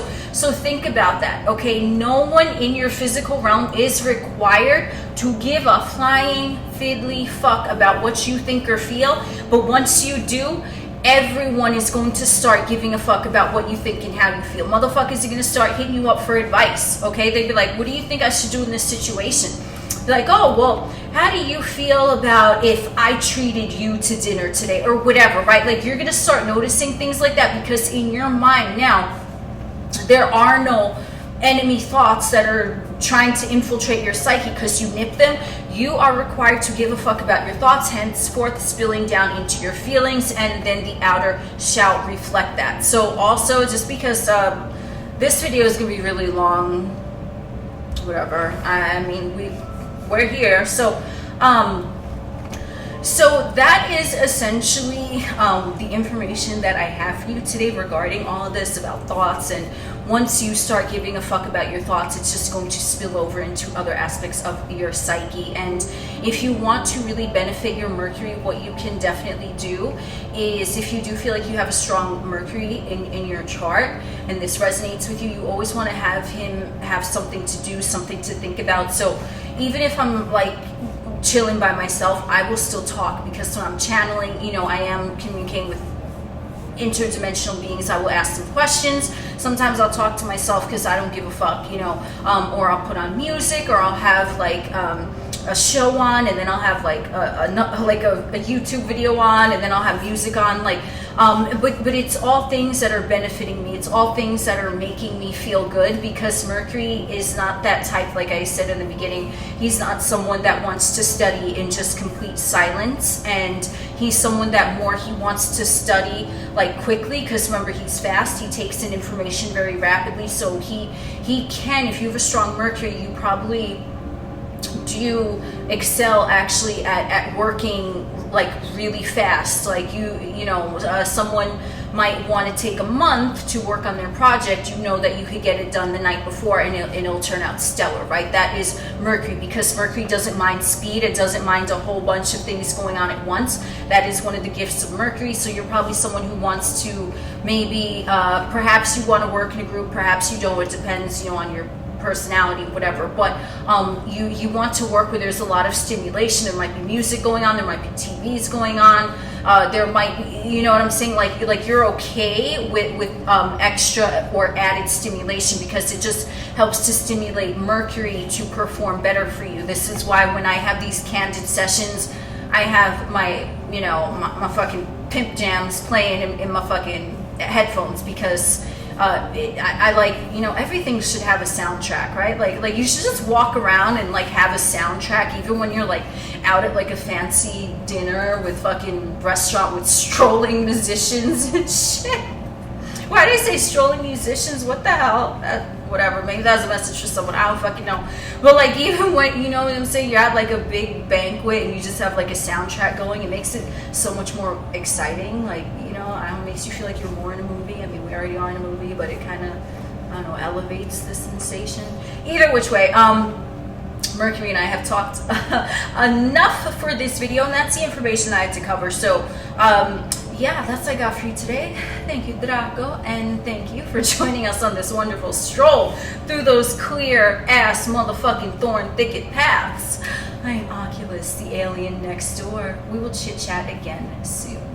think about that. Okay, no one in your physical realm is required to give a flying fiddly fuck about what you think or feel. But once you do, everyone is going to start giving a fuck about what you think and how you feel. Motherfuckers are going to start hitting you up for advice. Okay, they'd be like, what do you think I should do in this situation? Like, oh, well, how do you feel about if I treated you to dinner today, or whatever, right? Like, you're gonna start noticing things like that, because in your mind now, there are no enemy thoughts that are trying to infiltrate your psyche, because you nip them. You are required to give a fuck about your thoughts, henceforth spilling down into your feelings, and then the outer shall reflect that. So also, just because this video is gonna be really long, whatever, I mean, we're here. So that is essentially the information that I have for you today regarding all of this about thoughts. And once you start giving a fuck about your thoughts, it's just going to spill over into other aspects of your psyche. And if you want to really benefit your Mercury, what you can definitely do is, if you do feel like you have a strong Mercury in your chart and this resonates with you, you always want to have him have something to do, something to think about. So even if I'm like chilling by myself, I will still talk, because when I'm channeling, you know, I am communicating with interdimensional beings. I will ask them questions. Sometimes I'll talk to myself because I don't give a fuck, you know, or I'll put on music, or I'll have like a show on, and then I'll have like a YouTube video on, and then I'll have music on, like but it's all things that are benefiting me. It's all things that are making me feel good, because Mercury is not that type, like I said in the beginning. He's not someone that wants to study in just complete silence, and he's someone that he wants to study like quickly, because remember, he's fast. He takes in information very rapidly. So he can, if you have a strong Mercury, you probably do excel actually at working like really fast. Like you know, someone might want to take a month to work on their project. You know that you could get it done the night before, and it'll turn out stellar, right? That is Mercury, because Mercury doesn't mind speed. It doesn't mind a whole bunch of things going on at once. That is one of the gifts of Mercury. So you're probably someone who wants to maybe perhaps you want to work in a group, perhaps you don't. It depends, you know, on your personality, whatever. But you want to work where there's a lot of stimulation. There might be music going on, there might be TVs going on, there might be, you know what I'm saying, like you're okay with extra or added stimulation, because it just helps to stimulate Mercury to perform better for you. This is why when I have these candid sessions, I have my, you know, my fucking pimp jams playing in my fucking headphones, because I like, you know, everything should have a soundtrack, right? Like you should just walk around and like have a soundtrack, even when you're like out at like a fancy dinner with fucking restaurant with strolling musicians and shit. Why do they say strolling musicians? What the hell? Whatever, maybe that's a message for someone, I don't fucking know. But like, even when, you know what I'm saying, you're at like a big banquet and you just have like a soundtrack going, it makes it so much more exciting. Like, you know, I don't know, it makes you feel like you're more in a movie. I mean, we already are in a movie, but it kind of, I don't know, elevates the sensation. Either which way, Mercury and I have talked enough for this video, and that's the information I had to cover. So yeah, that's what I got for you today. Thank you, Draco, and thank you for joining us on this wonderful stroll through those clear ass motherfucking thorn thicket paths. I am Oculus, the alien next door. We will chit chat again soon.